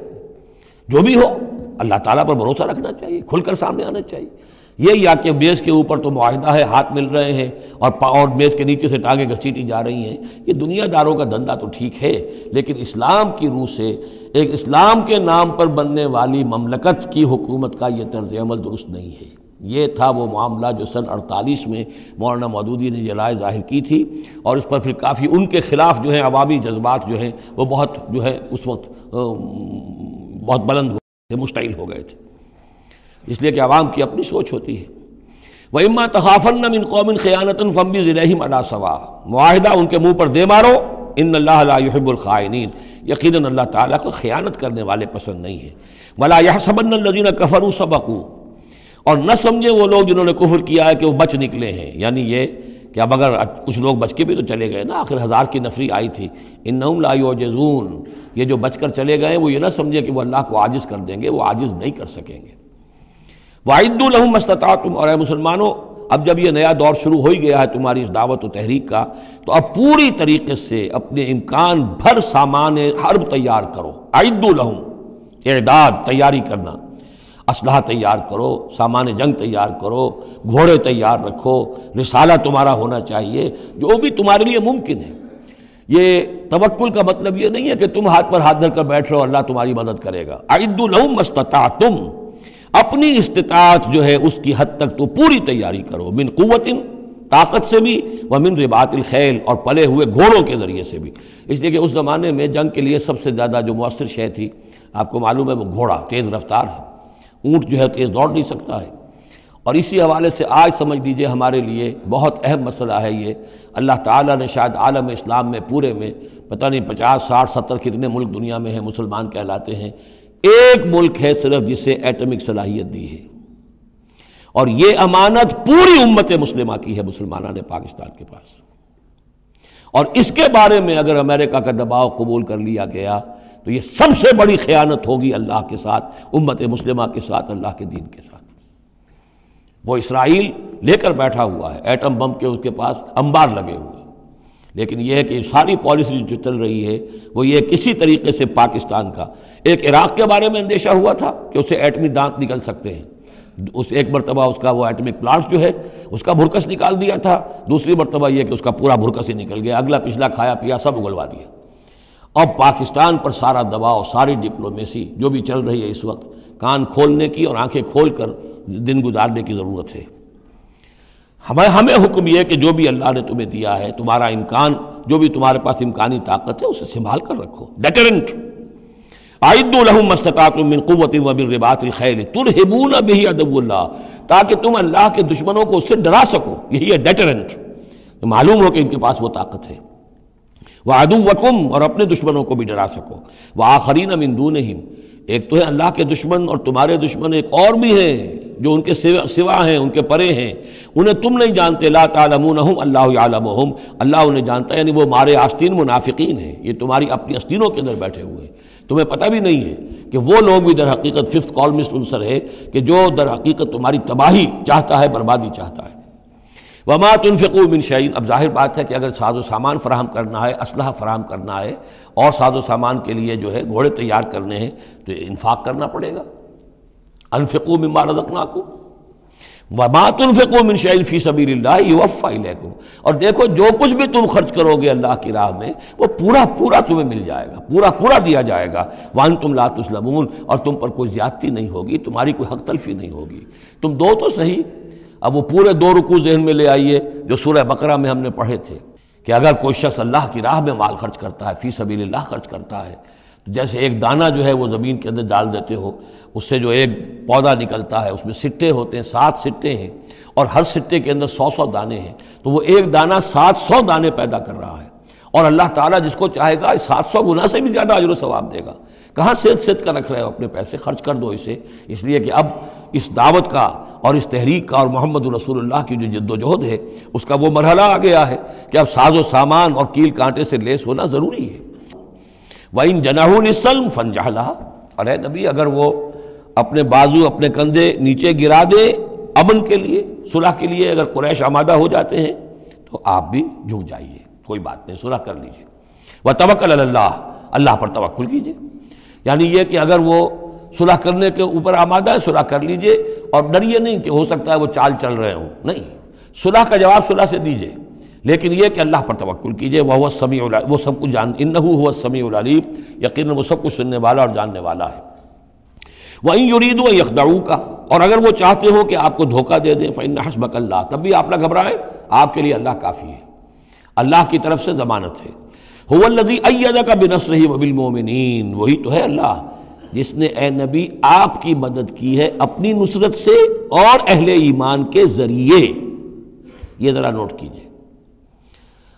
جو بھی ہو اللہ تعالیٰ پر بھروسہ رکھنا چاہیے، کھل کر سامنے آنا چاہیے۔ یہ یا کہ میز کے اوپر تو معاہدہ ہے، ہاتھ مل رہے ہیں اور میز کے نیچے سے ٹانگیں گھسیٹی جا رہی ہیں، یہ دنیا داروں کا دھندا تو ٹھیک ہے، لیکن اسلام کی روح سے ایک اسلام کے نام پر بننے والی مملکت کی حکومت کا یہ طرز عمل درست نہیں ہے۔ یہ تھا وہ معاملہ جو سن 48 میں مولانا مودودی نے یہ رائے ظاہر کی تھی، اور اس پر پھر کافی ان کے خلاف جو ہیں عوامی جذبات جو ہیں وہ بہت جو ہے اس وقت بہت بلند ہو گئے تھے، مشتعل ہو گئے تھے، اس لیے کہ عوام کی اپنی سوچ ہوتی ہے۔ وَإِمَّا تَخَافَنَّ مِن قَوْمٍ خِيَانَةً فَانبِذْ إِلَيْهِمْ عَلَىٰ سَوَاءٍ، معاہدہ ان کے منہ پر دے مارو، ان اللہ لا يحب الخائنین، یقیناً اللہ تعالیٰ کو خیانت کرنے والے پسند نہیں ہے۔ وَلَا يَحْسَبَنَّ الَّذِينَ كَفَرُوا سَبَقُوا، اور نہ سمجھے وہ لوگ جنہوں نے کفر کیا ہے کہ وہ بچ نکلے ہیں، یعنی یہ کہ اب اگر کچھ لوگ بچ کے بھی تو چلے گئے نا، آخر 1000 کی نفری آئی تھی، انہم لا یعجزون، یہ جو بچ کر چلے گئے وہ یہ نہ سمجھے کہ وہ اللہ کو عاجز کر دیں گے، وہ عاجز نہیں کر سکیں گے۔ وَأَعِدُّوا لَهُم مَّا اسْتَطَعْتُمْ، اور اے مسلمانوں اب جب یہ نیا دور شروع ہو ہی گیا ہے تمہاری اس دعوت و تحریک کا، تو اب پوری طریقے سے اپنے امکان بھر سامان حرب تیار کرو۔ اعدوا لہم، اعداد تیاری کرنا، اسلحہ تیار کرو، سامان جنگ تیار کرو، گھوڑے تیار رکھو، رسالہ تمہارا ہونا چاہیے، جو بھی تمہارے لیے ممکن ہے۔ یہ توکل کا مطلب یہ نہیں ہے کہ تم ہاتھ پر ہاتھ دھر کر بیٹھ رہو اللہ تمہاری مدد کرے گا۔ اعدوا لہم ما استطعتم، اپنی استطاعت جو ہے اس کی حد تک تو پوری تیاری کرو، من قوت، طاقت سے بھی، ومن رباط الخیل، اور پلے ہوئے گھوڑوں کے ذریعے سے بھی، اس لیے کہ اس زمانے میں جنگ کے لیے سب سے زیادہ جو مؤثر شے تھی آپ کو معلوم ہے وہ گھوڑا، تیز رفتار ہے، اونٹ جو ہے تیز دوڑ نہیں سکتا ہے۔ اور اسی حوالے سے آج سمجھ لیجئے ہمارے لیے بہت اہم مسئلہ ہے یہ، اللہ تعالیٰ نے شاید عالم اسلام میں پورے میں پتہ نہیں 50 60 70 کتنے ملک دنیا میں ہیں مسلمان کہلاتے ہیں، ایک ملک ہے صرف جسے ایٹمک صلاحیت دی ہے، اور یہ امانت پوری امت مسلمہ کی ہے، مسلمانان پاکستان کے پاس، اور اس کے بارے میں اگر امریکہ کا دباؤ قبول کر لیا گیا تو یہ سب سے بڑی خیانت ہوگی اللہ کے ساتھ، امت مسلمہ کے ساتھ، اللہ کے دین کے ساتھ۔ وہ اسرائیل لے کر بیٹھا ہوا ہے ایٹم بم کے، اس کے پاس انبار لگے ہوئے، لیکن یہ ہے کہ ساری پالیسی جو چل رہی ہے وہ یہ کسی طریقے سے پاکستان کا، ایک عراق کے بارے میں اندیشہ ہوا تھا کہ اسے ایٹمی دانت نکل سکتے ہیں، اس ایک مرتبہ اس کا وہ ایٹمک پلانٹ جو ہے اس کا بھرکس نکال دیا تھا، دوسری مرتبہ یہ کہ اس کا پورا بھرکس ہی نکل گیا، اگلا پچھلا کھایا پیا سب اگلوا دیا۔ اب پاکستان پر سارا دباؤ، ساری ڈپلومیسی جو بھی چل رہی ہے اس وقت، کان کھولنے کی اور آنکھیں کھول کر دن گزارنے کی ضرورت ہے۔ ہمیں حکم یہ کہ جو بھی اللہ نے تمہیں دیا ہے، تمہارا امکان، جو بھی تمہارے پاس امکانی طاقت ہے اسے سنبھال کر رکھو، ڈیٹرنٹ۔ اعدوا لہم ما استطعتم من قوت ومن رباط الخیل ترہبون بہ عدو اللہ، تاکہ تم اللہ کے دشمنوں کو اس سے ڈرا سکو، یہی ہے ڈیٹرنٹ، معلوم ہو کہ ان کے پاس وہ طاقت ہے۔ وعدوکم، اور اپنے دشمنوں کو بھی ڈرا سکو، وآخرین من دونہم، ایک تو ہے اللہ کے دشمن اور تمہارے دشمن ایک اور بھی ہیں جو ان کے سوا ہیں، ان کے پرے ہیں، انہیں تم نہیں جانتے، لا تعلمونہم اللہ یعلمہم، اللہ انہیں جانتا ہے، یعنی وہ مارے آستین منافقین ہیں، یہ تمہاری اپنی آستینوں کے اندر بیٹھے ہوئے ہیں، تمہیں پتہ بھی نہیں ہے کہ وہ لوگ بھی در حقیقت ففتھ کالمسٹ عنصر ہے کہ جو در حقیقت تمہاری تباہی چاہتا ہے، بربادی چاہتا ہے۔ وما تنفقوا من شیء، اب ظاہر بات ہے کہ اگر ساز و سامان فراہم کرنا ہے، اسلحہ فراہم کرنا ہے، اور ساز و سامان کے لیے جو ہے گھوڑے تیار کرنے ہیں تو انفاق کرنا پڑے گا۔ انفقوا مما رزقناکم وما تنفقوا من شیء فی سبیل اللہ یوفی الیکم، اور دیکھو جو کچھ بھی تم خرچ کرو گے اللہ کی راہ میں وہ پورا پورا تمہیں مل جائے گا، پورا پورا دیا جائے گا، وانتم لا تظلمون، اور تم پر کوئی زیادتی نہیں ہوگی، تمہاری کوئی حق تلفی نہیں ہوگی۔ تم دو تو صحیح، اب وہ پورے 2 رکوع ذہن میں لے آئیے جو سورہ بقرہ میں ہم نے پڑھے تھے کہ اگر کوئی شخص اللہ کی راہ میں مال خرچ کرتا ہے، فی سبیل اللہ خرچ کرتا ہے، جیسے ایک دانہ جو ہے وہ زمین کے اندر ڈال دیتے ہو، اس سے جو ایک پودا نکلتا ہے، اس میں سٹے ہوتے ہیں، 7 سٹے ہیں، اور ہر سٹے کے اندر 100 دانے ہیں، تو وہ ایک دانہ 700 دانے پیدا کر رہا ہے، اور اللہ تعالیٰ جس کو چاہے گا 700 گنا سے بھی زیادہ اجر و ثواب دے گا۔ کہاں صد کا رکھ رہے ہو اپنے پیسے؟ خرچ کر دو اسے، اس لیے کہ اب اس دعوت کا اور اس تحریک کا اور محمد رسول اللہ کی جو جد و جہد ہے اس کا وہ مرحلہ آ گیا ہے کہ اب ساز و سامان اور کیل کانٹے سے لیس ہونا ضروری ہے۔ وَإِن جَنَحُوا لِلسَّلْمِ فَانْجَحْ لَهَا، اور اے نبی اگر وہ اپنے بازو اپنے کندھے نیچے گرا دے امن کے لیے، صلح کے لیے، اگر قریش آمادہ ہو جاتے ہیں تو آپ بھی جھک جائیے، کوئی بات نہیں، صلح کر لیجیے۔ وَتَوَكَّلْ عَلَى اللَّهِ، اللہ پر توکل کیجیے، یعنی یہ کہ اگر وہ صلح کرنے کے اوپر آمادہ ہے صلح کر لیجئے، اور ڈریے نہیں کہ ہو سکتا ہے وہ چال چل رہے ہوں، نہیں، صلح کا جواب صلح سے دیجئے، لیکن یہ کہ اللہ پر توکل کیجئے، وہ السمیع العلیم، وہ سب کچھ انہ هو السمیع العلیم، یقیناً وہ سب کچھ سننے والا اور جاننے والا ہے۔ وَإِن يُرِيدُوا أَن يَخْدَعُوكَ، اور اگر وہ چاہتے ہو کہ آپ کو دھوکہ دے دیں، فَإِنَّ حَسْبَكَ اللَّهُ، تب بھی آپ نہ گھبرائیں، آپ کے لیے اللہ کافی ہے، اللہ کی طرف سے ضمانت ہے۔ هو الذی ایدک بنصرہ وبالمؤمنین، وہی تو ہے اللہ جس نے اے نبی آپ کی مدد کی ہے اپنی نصرت سے اور اہل ایمان کے ذریعے۔ یہ ذرا نوٹ کیجئے،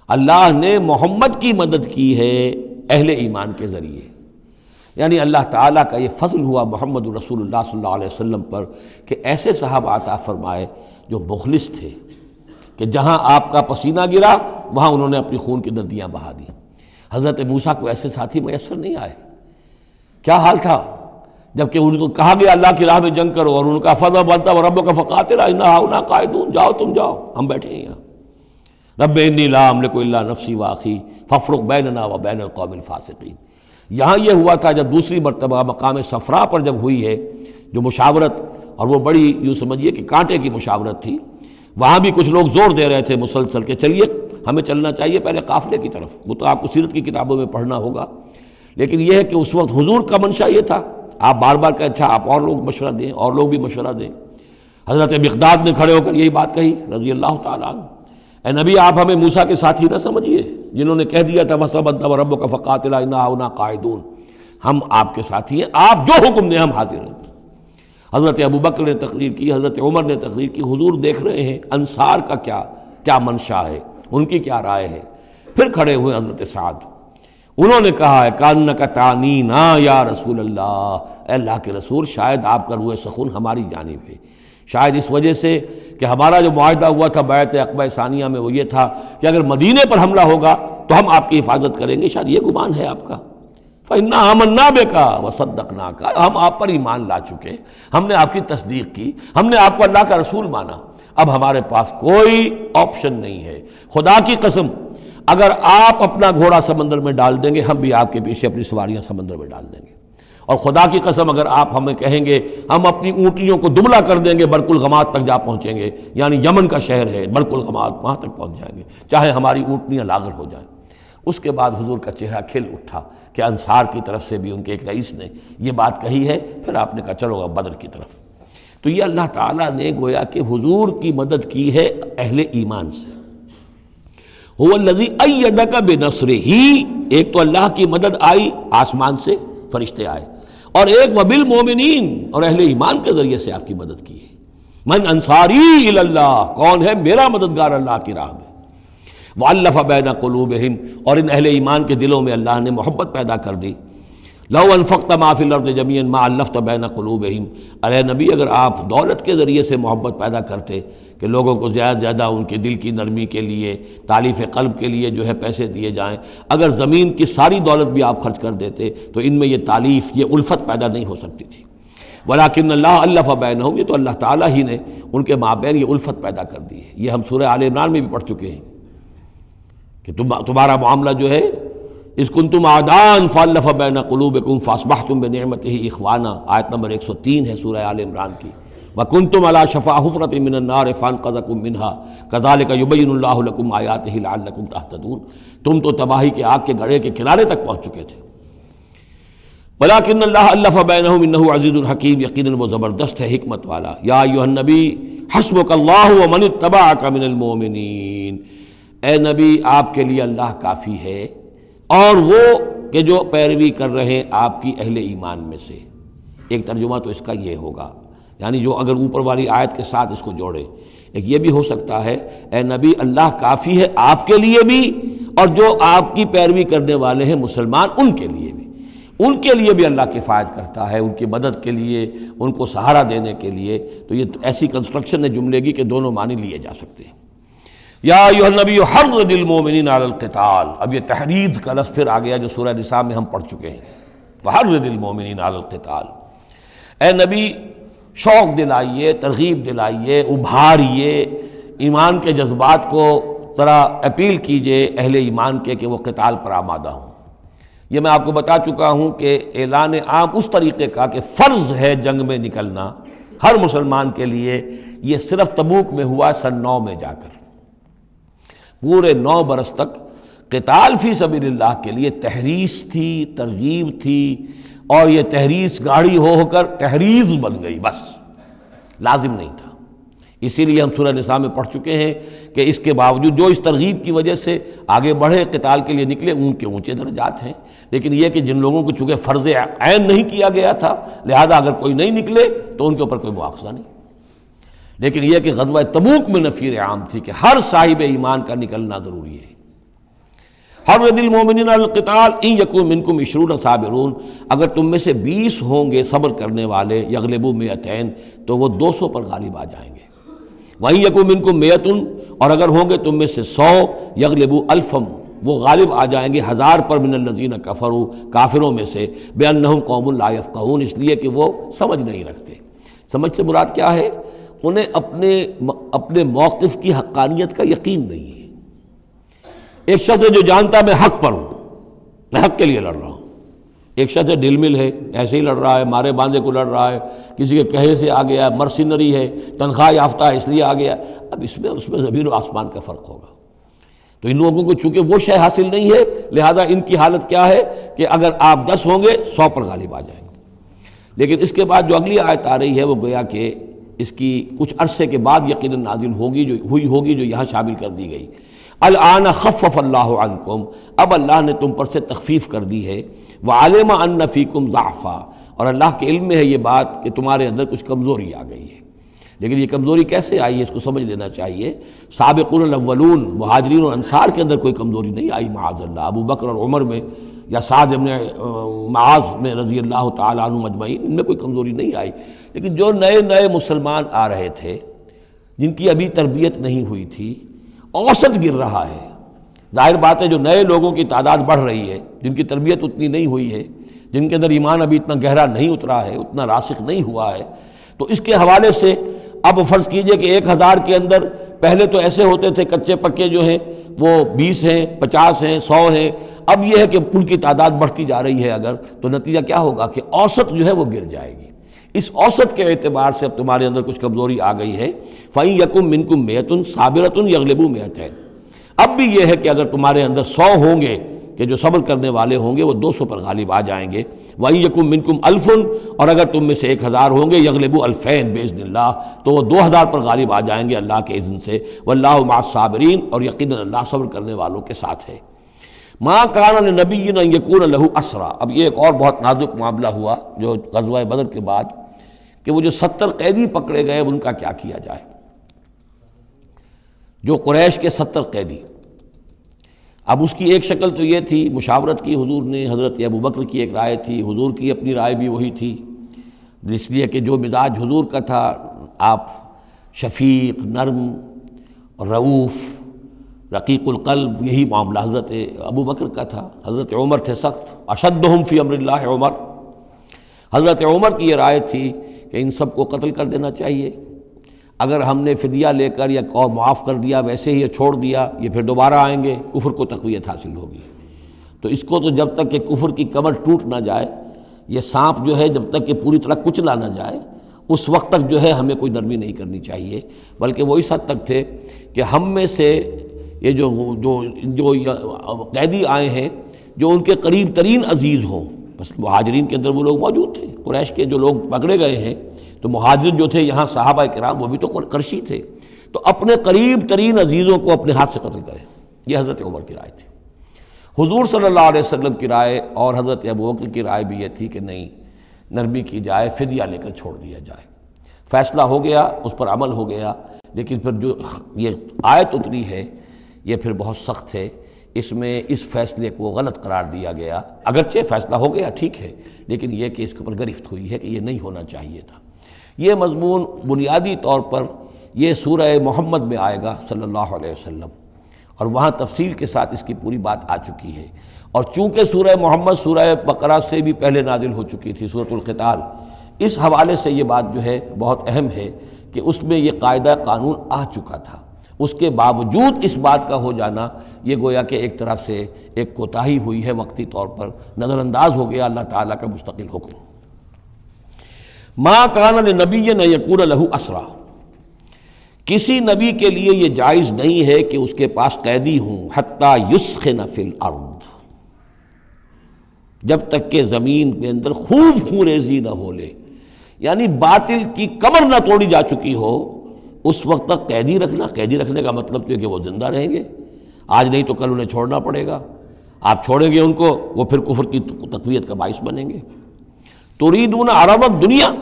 اللہ نے محمد کی مدد کی ہے اہل ایمان کے ذریعے، یعنی اللہ تعالیٰ کا یہ فضل ہوا محمد رسول اللہ صلی اللہ علیہ وسلم پر کہ ایسے صحابہ عطا فرمائے جو مخلص تھے، کہ جہاں آپ کا پسینہ گرا وہاں انہوں نے اپنی خون کی ندیاں بہا دیں۔ حضرت موسیٰ کو ایسے ساتھی میسر نہیں آئے، کیا حال تھا جبکہ ان کو کہا گیا اللہ کی راہ میں جنگ کرو، اور ان کا فضل بنتا وربک فقاتل انا ہاؤنا قاعدون، جاؤ تم جاؤ، ہم بیٹھے ہیں یہاں، رب انی لا املک الا نفسی واخی فافرق بیننا وبین القوم الفاسقین۔ یہاں یہ ہوا تھا جب دوسری مرتبہ مقام صفرا پر جب ہوئی ہے جو مشاورت، اور وہ بڑی یوں سمجھیے کہ کانٹے کی مشاورت تھی، وہاں بھی کچھ لوگ زور دے رہے تھے مسلسل کہ چلیے ہمیں چلنا چاہیے پہلے قافلے کی طرف، وہ تو آپ کو سیرت کی کتابوں میں پڑھنا ہوگا، لیکن یہ ہے کہ اس وقت حضور کا منشا یہ تھا، آپ بار بار کہ اچھا آپ اور لوگ مشورہ دیں، اور لوگ بھی مشورہ دیں۔ حضرت مقداد نے کھڑے ہو کر یہی بات کہی رضی اللہ تعالیٰ عنہ، اے نبی آپ ہمیں موسیٰ کے ساتھی نہ سمجھیے جنہوں نے کہہ دیا تھا فَاصْطَبْنَا وَرَبُّكَ فَقَاتِلَا إِنَّا هُنَا قَاعِدُونَ، ہم آپ کے ساتھی ہیں، آپ جو حکم دیں ہم حاضر ہیں۔ حضرت ابوبکر نے تقریر کی، حضرت عمر نے تقریر کی، حضور دیکھ رہے ہیں انصار کا کیا منشا ہے، ان کی کیا رائے ہے۔ پھر کھڑے ہوئے حضرت سعد، انہوں نے کہا ہے کانک تعنینا یا رسول اللہ، اے اللہ کے رسول شاید آپ کا روح سخن ہماری جانب ہے، شاید اس وجہ سے کہ ہمارا جو معاہدہ ہوا تھا بیعت عقبہ ثانیہ میں وہ یہ تھا کہ اگر مدینے پر حملہ ہوگا تو ہم آپ کی حفاظت کریں گے، شاید یہ گمان ہے آپ کا۔ فَإِنَّا آمَنَّا بِكَ وَصَدَّقْنَاكَ، ہم آپ پر ایمان لا چکے، ہم نے آپ کی تصدیق کی، ہم نے آپ کو اللہ کا رسول مانا، اب ہمارے پاس کوئی آپشن نہیں ہے۔ خدا کی قسم اگر آپ اپنا گھوڑا سمندر میں ڈال دیں گے ہم بھی آپ کے پیچھے اپنی سواریاں سمندر میں ڈال دیں گے، اور خدا کی قسم اگر آپ ہمیں کہیں گے ہم اپنی اونٹیوں کو دبلا کر دیں گے برق الغمات تک جا پہنچیں گے، یعنی یمن کا شہر ہے برق الغمات، وہاں تک پہنچ جائیں گے چاہے ہماری اونٹنیاں لاغر ہو جائیں۔ اس کے بعد حضور کا چہرہ کھل اٹھا کہ انصار کی طرف سے بھی ان کے ایک رئیس نے یہ بات کہی ہے، پھر آپ نے کہا چلو اب بدر کی طرف۔ تو یہ اللہ تعالیٰ نے گویا کہ حضور کی مدد کی ہے اہل ایمان سے۔ هو الذی ایدک بنصرہ، ایک تو اللہ کی مدد آئی آسمان سے، فرشتے آئے، اور ایک وبالمؤمنین، اور اہل ایمان کے ذریعے سے آپ کی مدد کی ہے۔ من انصاری الی اللہ، کون ہے میرا مددگار اللہ کی راہ میں۔ وَأَلَّفَ بَيْنَ قُلُوبِهِمْ، اور ان اہل ایمان کے دلوں میں اللہ نے محبت پیدا کر دی۔ لَوْ أَنفَقْتَ مَا فِي الْأَرْضِ جَمِيعًا مَا أَلَّفْتَ بَيْنَ قُلُوبِهِمْ، ارے نبی اگر آپ دولت کے ذریعے سے محبت پیدا کرتے کہ لوگوں کو زیادہ سے زیادہ ان کے دل کی نرمی کے لیے، تالیف قلب کے لیے جو ہے پیسے دیے جائیں، اگر زمین کی ساری دولت بھی آپ خرچ کر دیتے تو ان میں یہ تالیف، یہ الفت پیدا نہیں ہو سکتی تھی۔ وَلَٰكِنَّ اللَّهَ أَلَّفَ بَيْنَهُمْ، یہ تو اللہ تعالیٰ ہی نے ان کے مابین یہ الفت پیدا کر دی ہے۔ یہ ہم سورہ آل عمران میں بھی پڑھ چکے ہیں کہ تمہارا معاملہ جو ہے اِذْ كُنْتُمْ أَعْدَاءً فَأَلَّفَ بَيْنَ قُلُوبِكُمْ فَأَصْبَحْتُمْ بِنِعْمَتِهِ إِخْوَانًا، آیت نمبر 103 ہے سورہ آل عمران کی۔ وَكُنْتُمْ عَلَىٰ شَفَا حُفْرَةٍ مِّنَ النَّارِ فَأَنقَذَكُم مِّنْهَا كَذَٰلِكَ يُبَيِّنُ اللَّهُ لَكُمْ آيَاتِهِ لَعَلَّكُمْ تَهْتَدُونَ، تم تو تباہی کے آگ کے گڑھے کے کنارے تک پہنچ چکے تھے۔ وَلَٰكِنَّ اللَّهَ أَلَّفَ بَيْنَهُمْ إِنَّهُ عَزِيزٌ حَكِيمٌ، یقیناً وہ زبردست ہے حکمت والا۔ یا ایھا النبی حسبک اللہ ومن اتبعک من المؤمنین، اے نبی آپ کے لیے اللہ کافی ہے اور وہ کہ جو پیروی کر رہے ہیں آپ کی اہل ایمان میں سے۔ ایک ترجمہ تو اس کا یہ ہوگا، یعنی جو اگر اوپر والی آیت کے ساتھ اس کو جوڑے، ایک یہ بھی ہو سکتا ہے اے نبی اللہ کافی ہے آپ کے لیے بھی اور جو آپ کی پیروی کرنے والے ہیں مسلمان ان کے لیے بھی، ان کے لیے بھی اللہ کفایت کرتا ہے، ان کی مدد کے لیے، ان کو سہارا دینے کے لیے۔ تو یہ ایسی کنسٹرکشن ہے جملے کی کہ دونوں معنی لیے جا سکتے ہیں۔ یا ایھا النبی حرض المؤمنین علی القتال، اب یہ تحریض کا لفظ پھر آ گیا جو سورہ نساء میں ہم پڑھ چکے ہیں، وحرض المؤمنین علی القتال۔ اے نبی شوق دلائیے، ترغیب دلائیے، ابھاریے، ایمان کے جذبات کو ذرا اپیل کیجئے اہل ایمان کے کہ وہ قتال پر آمادہ ہوں۔ یہ میں آپ کو بتا چکا ہوں کہ اعلان عام اس طریقے کا کہ فرض ہے جنگ میں نکلنا ہر مسلمان کے لیے، یہ صرف تبوک میں ہوا سن 9 میں جا کر۔ پورے 9 برس تک قتال فی سبیل اللہ کے لیے تحریض تھی، ترغیب تھی، اور یہ تحریض گاڑی ہو کر تحریض بن گئی، بس لازم نہیں تھا۔ اسی لیے ہم سورہ نساء میں پڑھ چکے ہیں کہ اس کے باوجود جو اس ترغیب کی وجہ سے آگے بڑھے قتال کے لیے نکلے ان کے اونچے درجات ہیں، لیکن یہ کہ جن لوگوں کو چونکہ فرض عین نہیں کیا گیا تھا لہذا اگر کوئی نہیں نکلے تو ان کے اوپر کوئی مواخذہ نہیں۔ لیکن یہ کہ غزوہ تبوک میں نفیر عام تھی کہ ہر صاحب ایمان کا نکلنا ضروری ہے۔ حرض المؤمنین علی القتال ان یکن منکم 20 صابرون، اگر تم میں سے 20 ہوں گے صبر کرنے والے، یغلبوا 200 تو وہ 200 پر غالب آ جائیں گے۔ وَإِن یکن منکم 100، اور اگر ہوں گے تم میں سے 100، یغلبوا 1000، وہ غالب آ جائیں گے 1000 پر، من الذین کفروا، کافروں میں سے، بأنہم قوم لا یفقہون، اس لیے کہ وہ سمجھ نہیں رکھتے۔ سمجھ سے مراد کیا ہے؟ انہیں اپنے موقف کی حقانیت کا یقین نہیں ہے۔ ایک شخص ہے جو جانتا میں حق پر ہوں، میں حق کے لیے لڑ رہا ہوں، ایک شخص ہے ڈل مل ہے، ایسے ہی لڑ رہا ہے، مارے باندھے کو لڑ رہا ہے، کسی کے کہے سے آ گیا، مرسینری ہے، تنخواہ یافتہ ہے اس لیے آ گیا۔ اب اس میں زمین و آسمان کا فرق ہوگا۔ تو ان لوگوں کو چونکہ وہ شے حاصل نہیں ہے لہذا ان کی حالت کیا ہے کہ اگر آپ 10 ہوں گے 100 پر غالب آ جائیں گے۔ لیکن اس کے بعد جو اگلی آیت آ رہی ہے وہ گویا کہ اس کی کچھ عرصے کے بعد یقیناً نازل ہوگی جو یہاں شامل کر دی گئی۔ الآن خفف اللہ عنکم، اب اللہ نے تم پر سے تخفیف کر دی ہے، وعلم ان فیکم ضعفا، اور اللہ کے علم میں ہے یہ بات کہ تمہارے اندر کچھ کمزوری آ گئی ہے۔ لیکن یہ کمزوری کیسے آئی ہے اس کو سمجھ لینا چاہیے۔ سابقون الاولون، مہاجرین اور انصار کے اندر کوئی کمزوری نہیں آئی معاذ اللہ، ابو بکر اور عمر میں یا سعد بن معاذ میں رضی اللہ تعالیٰ عنہ مجمعین، ان میں کوئی کمزوری نہیں آئی۔ لیکن جو نئے مسلمان آ رہے تھے جن کی ابھی تربیت نہیں ہوئی تھی، اوسط گر رہا ہے۔ ظاہر بات ہے جو نئے لوگوں کی تعداد بڑھ رہی ہے، جن کی تربیت اتنی نہیں ہوئی ہے، جن کے اندر ایمان ابھی اتنا گہرا نہیں اترا ہے، اتنا راسخ نہیں ہوا ہے، تو اس کے حوالے سے اب فرض کیجئے کہ 1000 کے اندر پہلے تو ایسے ہوتے تھے کچے پکے جو ہیں وہ 20 ہیں، 50 ہیں، 100 ہیں، اب یہ ہے کہ ان کی تعداد بڑھتی جا رہی ہے اگر، تو نتیجہ کیا ہوگا کہ اوسط جو ہے وہ گر جائے گی۔ اس اوسط کے اعتبار سے اب تمہارے اندر کچھ کمزوری آ گئی ہے۔ فَإِن يَكُن مِّنكُم 100 صَابِرَةٌ يَغْلِبُوا 200، اب بھی یہ ہے کہ اگر تمہارے اندر 100 ہوں گے کہ جو صبر کرنے والے ہوں گے وہ 200 پر غالب آ جائیں گے۔ وَإِن يَكُن مِّنكُم 1000، اور اگر تم میں سے 1000 ہوں گے يَغْلِبُوا 2000 بِإِذْنِ اللَّهِ، تو وہ 2000 پر غالب آ جائیں گے اللہ کے اذن سے۔ وَاللَّهُ مَعَ الصَّابِرِينَ، اور یقیناً اللہ صبر کرنے والوں کے ساتھ ہے۔ مَا كَانَ لِنَبِيٍّ أَن يَكُونَ لَهُ أَسْرَىٰ، اب یہ ایک اور بہت نازک معاملہ ہوا جو غزوہ بدر کے بعد کہ وہ جو 70 قیدی پکڑے گئے ان کا کیا کیا جائے۔ جو قریش کے 70 قیدی، اب اس کی ایک شکل تو یہ تھی، مشاورت کی حضور نے، حضرت ابو بکر کی ایک رائے تھی، حضور کی اپنی رائے بھی وہی تھی، اس لیے کہ جو مزاج حضور کا تھا، آپ شفیق، نرم، رؤوف، رقیق القلب، یہی معاملہ حضرت ابو بکر کا تھا۔ حضرت عمر تھے سخت، اشدہم فی امر اللہ عمر، حضرت عمر کی یہ رائے تھی کہ ان سب کو قتل کر دینا چاہیے، اگر ہم نے فدیہ لے کر یا معاف کر دیا ویسے ہی چھوڑ دیا یہ پھر دوبارہ آئیں گے، کفر کو تقویت حاصل ہوگی۔ تو اس کو تو جب تک کہ کفر کی کمر ٹوٹ نہ جائے، یہ سانپ جو ہے جب تک کہ پوری طرح کچلا نہ جائے اس وقت تک جو ہے ہمیں کوئی نرمی نہیں کرنی چاہیے، بلکہ وہ اس حد تک تھے کہ ہم میں سے یہ جو قیدی آئے ہیں جو ان کے قریب ترین عزیز ہوں، بس مہاجرین کے اندر وہ لوگ موجود تھے، قریش کے جو لوگ پکڑے گئے ہیں تو مہاجرین جو تھے یہاں صحابہ کرام وہ بھی تو قرشی تھے، تو اپنے قریب ترین عزیزوں کو اپنے ہاتھ سے قتل کریں، یہ حضرت عمر کی رائے تھی۔ حضور صلی اللہ علیہ وسلم کی رائے اور حضرت ابوبکر کی رائے بھی یہ تھی کہ نہیں، نرمی کی جائے، فدیہ لے کر چھوڑ دیا جائے۔ فیصلہ ہو گیا، اس پر عمل ہو گیا، لیکن پھر جو یہ آیت اتری ہے یہ پھر بہت سخت ہے، اس میں اس فیصلے کو غلط قرار دیا گیا۔ اگرچہ فیصلہ ہو گیا ٹھیک ہے، لیکن یہ کہ اس کے اوپر گرفت ہوئی ہے کہ یہ نہیں ہونا چاہیے تھا۔ یہ مضمون بنیادی طور پر یہ سورہ محمد میں آئے گا صلی اللہ علیہ وسلم، اور وہاں تفصیل کے ساتھ اس کی پوری بات آ چکی ہے۔ اور چونکہ سورہ محمد سورہ بقرہ سے بھی پہلے نازل ہو چکی تھی، سورۃ القتال، اس حوالے سے یہ بات جو ہے بہت اہم ہے کہ اس میں یہ قاعدہ قانون آ چکا تھا۔ اس کے باوجود اس بات کا ہو جانا یہ گویا کہ ایک طرح سے ایک کوتاہی ہوئی ہے، وقتی طور پر نظر انداز ہو گیا اللہ تعالیٰ کا مستقل حکم۔ ما کان لنبی ان یکون لہ اسریٰ، کسی نبی کے لیے یہ جائز نہیں ہے کہ اس کے پاس قیدی ہوں، حتی یسخن فی الارض، جب تک کہ زمین کے اندر خوب خونریزی نہ ہو لے، یعنی باطل کی کمر نہ توڑی جا چکی ہو، اس وقت تک قیدی رکھنا۔ قیدی رکھنے کا مطلب تو ہے کہ وہ زندہ رہیں گے، آج نہیں تو کل انہیں چھوڑنا پڑے گا، آپ چھوڑیں گے ان کو، وہ پھر کفر کی تقویت کا باعث بنیں گے۔ تریدون عرض الدنیا،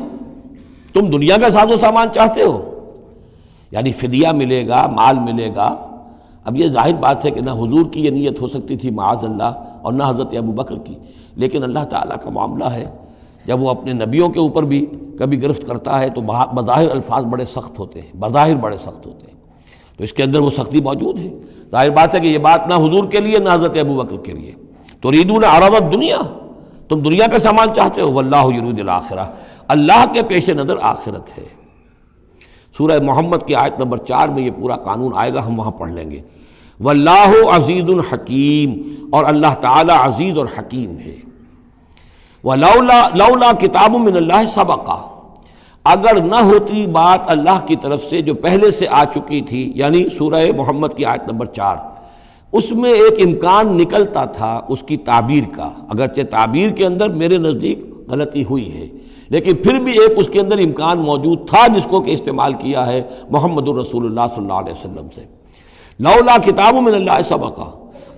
تم دنیا کا ساز و سامان چاہتے ہو، یعنی فدیہ ملے گا، مال ملے گا۔ اب یہ ظاہر بات ہے کہ نہ حضور کی یہ نیت ہو سکتی تھی معاذ اللہ، اور نہ حضرت ابوبکر کی، لیکن اللہ تعالیٰ کا معاملہ ہے، جب وہ اپنے نبیوں کے اوپر بھی کبھی گرفت کرتا ہے تو بظاہر الفاظ بڑے سخت ہوتے ہیں، بظاہر بڑے سخت ہوتے ہیں، تو اس کے اندر وہ سختی موجود ہے۔ ظاہر بات ہے کہ یہ بات نہ حضور کے لیے نہ حضرت ابوبکر کے لیے۔ تریدون عرض الدنیا، تم دنیا کا سامان چاہتے ہو، واللہ یرید الآخرہ، اللہ کے پیش نظر آخرت ہے۔ سورہ محمد کی آیت نمبر 4 میں یہ پورا قانون آئے گا، ہم وہاں پڑھ لیں گے۔ واللہ عزیز حکیم، اور اللہ تعالی عزیز اور حکیم ہے۔ لولا کتاب من اللہ سبقہ، اگر نہ ہوتی بات اللہ کی طرف سے جو پہلے سے آ چکی تھی، یعنی سورہ محمد کی آیت نمبر 4، اس میں ایک امکان نکلتا تھا اس کی تعبیر کا، اگرچہ تعبیر کے اندر میرے نزدیک غلطی ہوئی ہے، لیکن پھر بھی ایک اس کے اندر امکان موجود تھا جس کو کہ استعمال کیا ہے محمد الرسول اللہ صلی اللہ علیہ وسلم سے۔ لولا کتاب من اللہ سبقہ،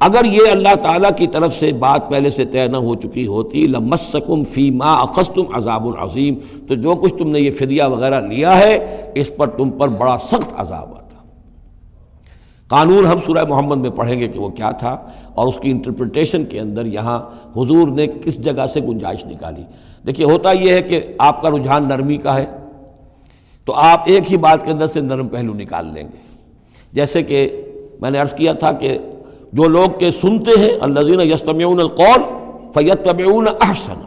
اگر یہ اللہ تعالیٰ کی طرف سے بات پہلے سے طے نہ ہو چکی ہوتی، لمسکم فیما اخذتم عذاب عظیم، تو جو کچھ تم نے یہ فدیہ وغیرہ لیا ہے اس پر تم پر بڑا سخت عذاب آتا۔ قانون ہم سورہ محمد میں پڑھیں گے کہ وہ کیا تھا، اور اس کی انٹرپریٹیشن کے اندر یہاں حضور نے کس جگہ سے گنجائش نکالی۔ دیکھیے ہوتا یہ ہے کہ آپ کا رجحان نرمی کا ہے تو آپ ایک ہی بات کے اندر سے نرم پہلو نکال لیں گے، جیسے کہ میں نے عرض کیا تھا کہ جو لوگ کے سنتے ہیں الذین یستمعون القول فیتبعون احسن،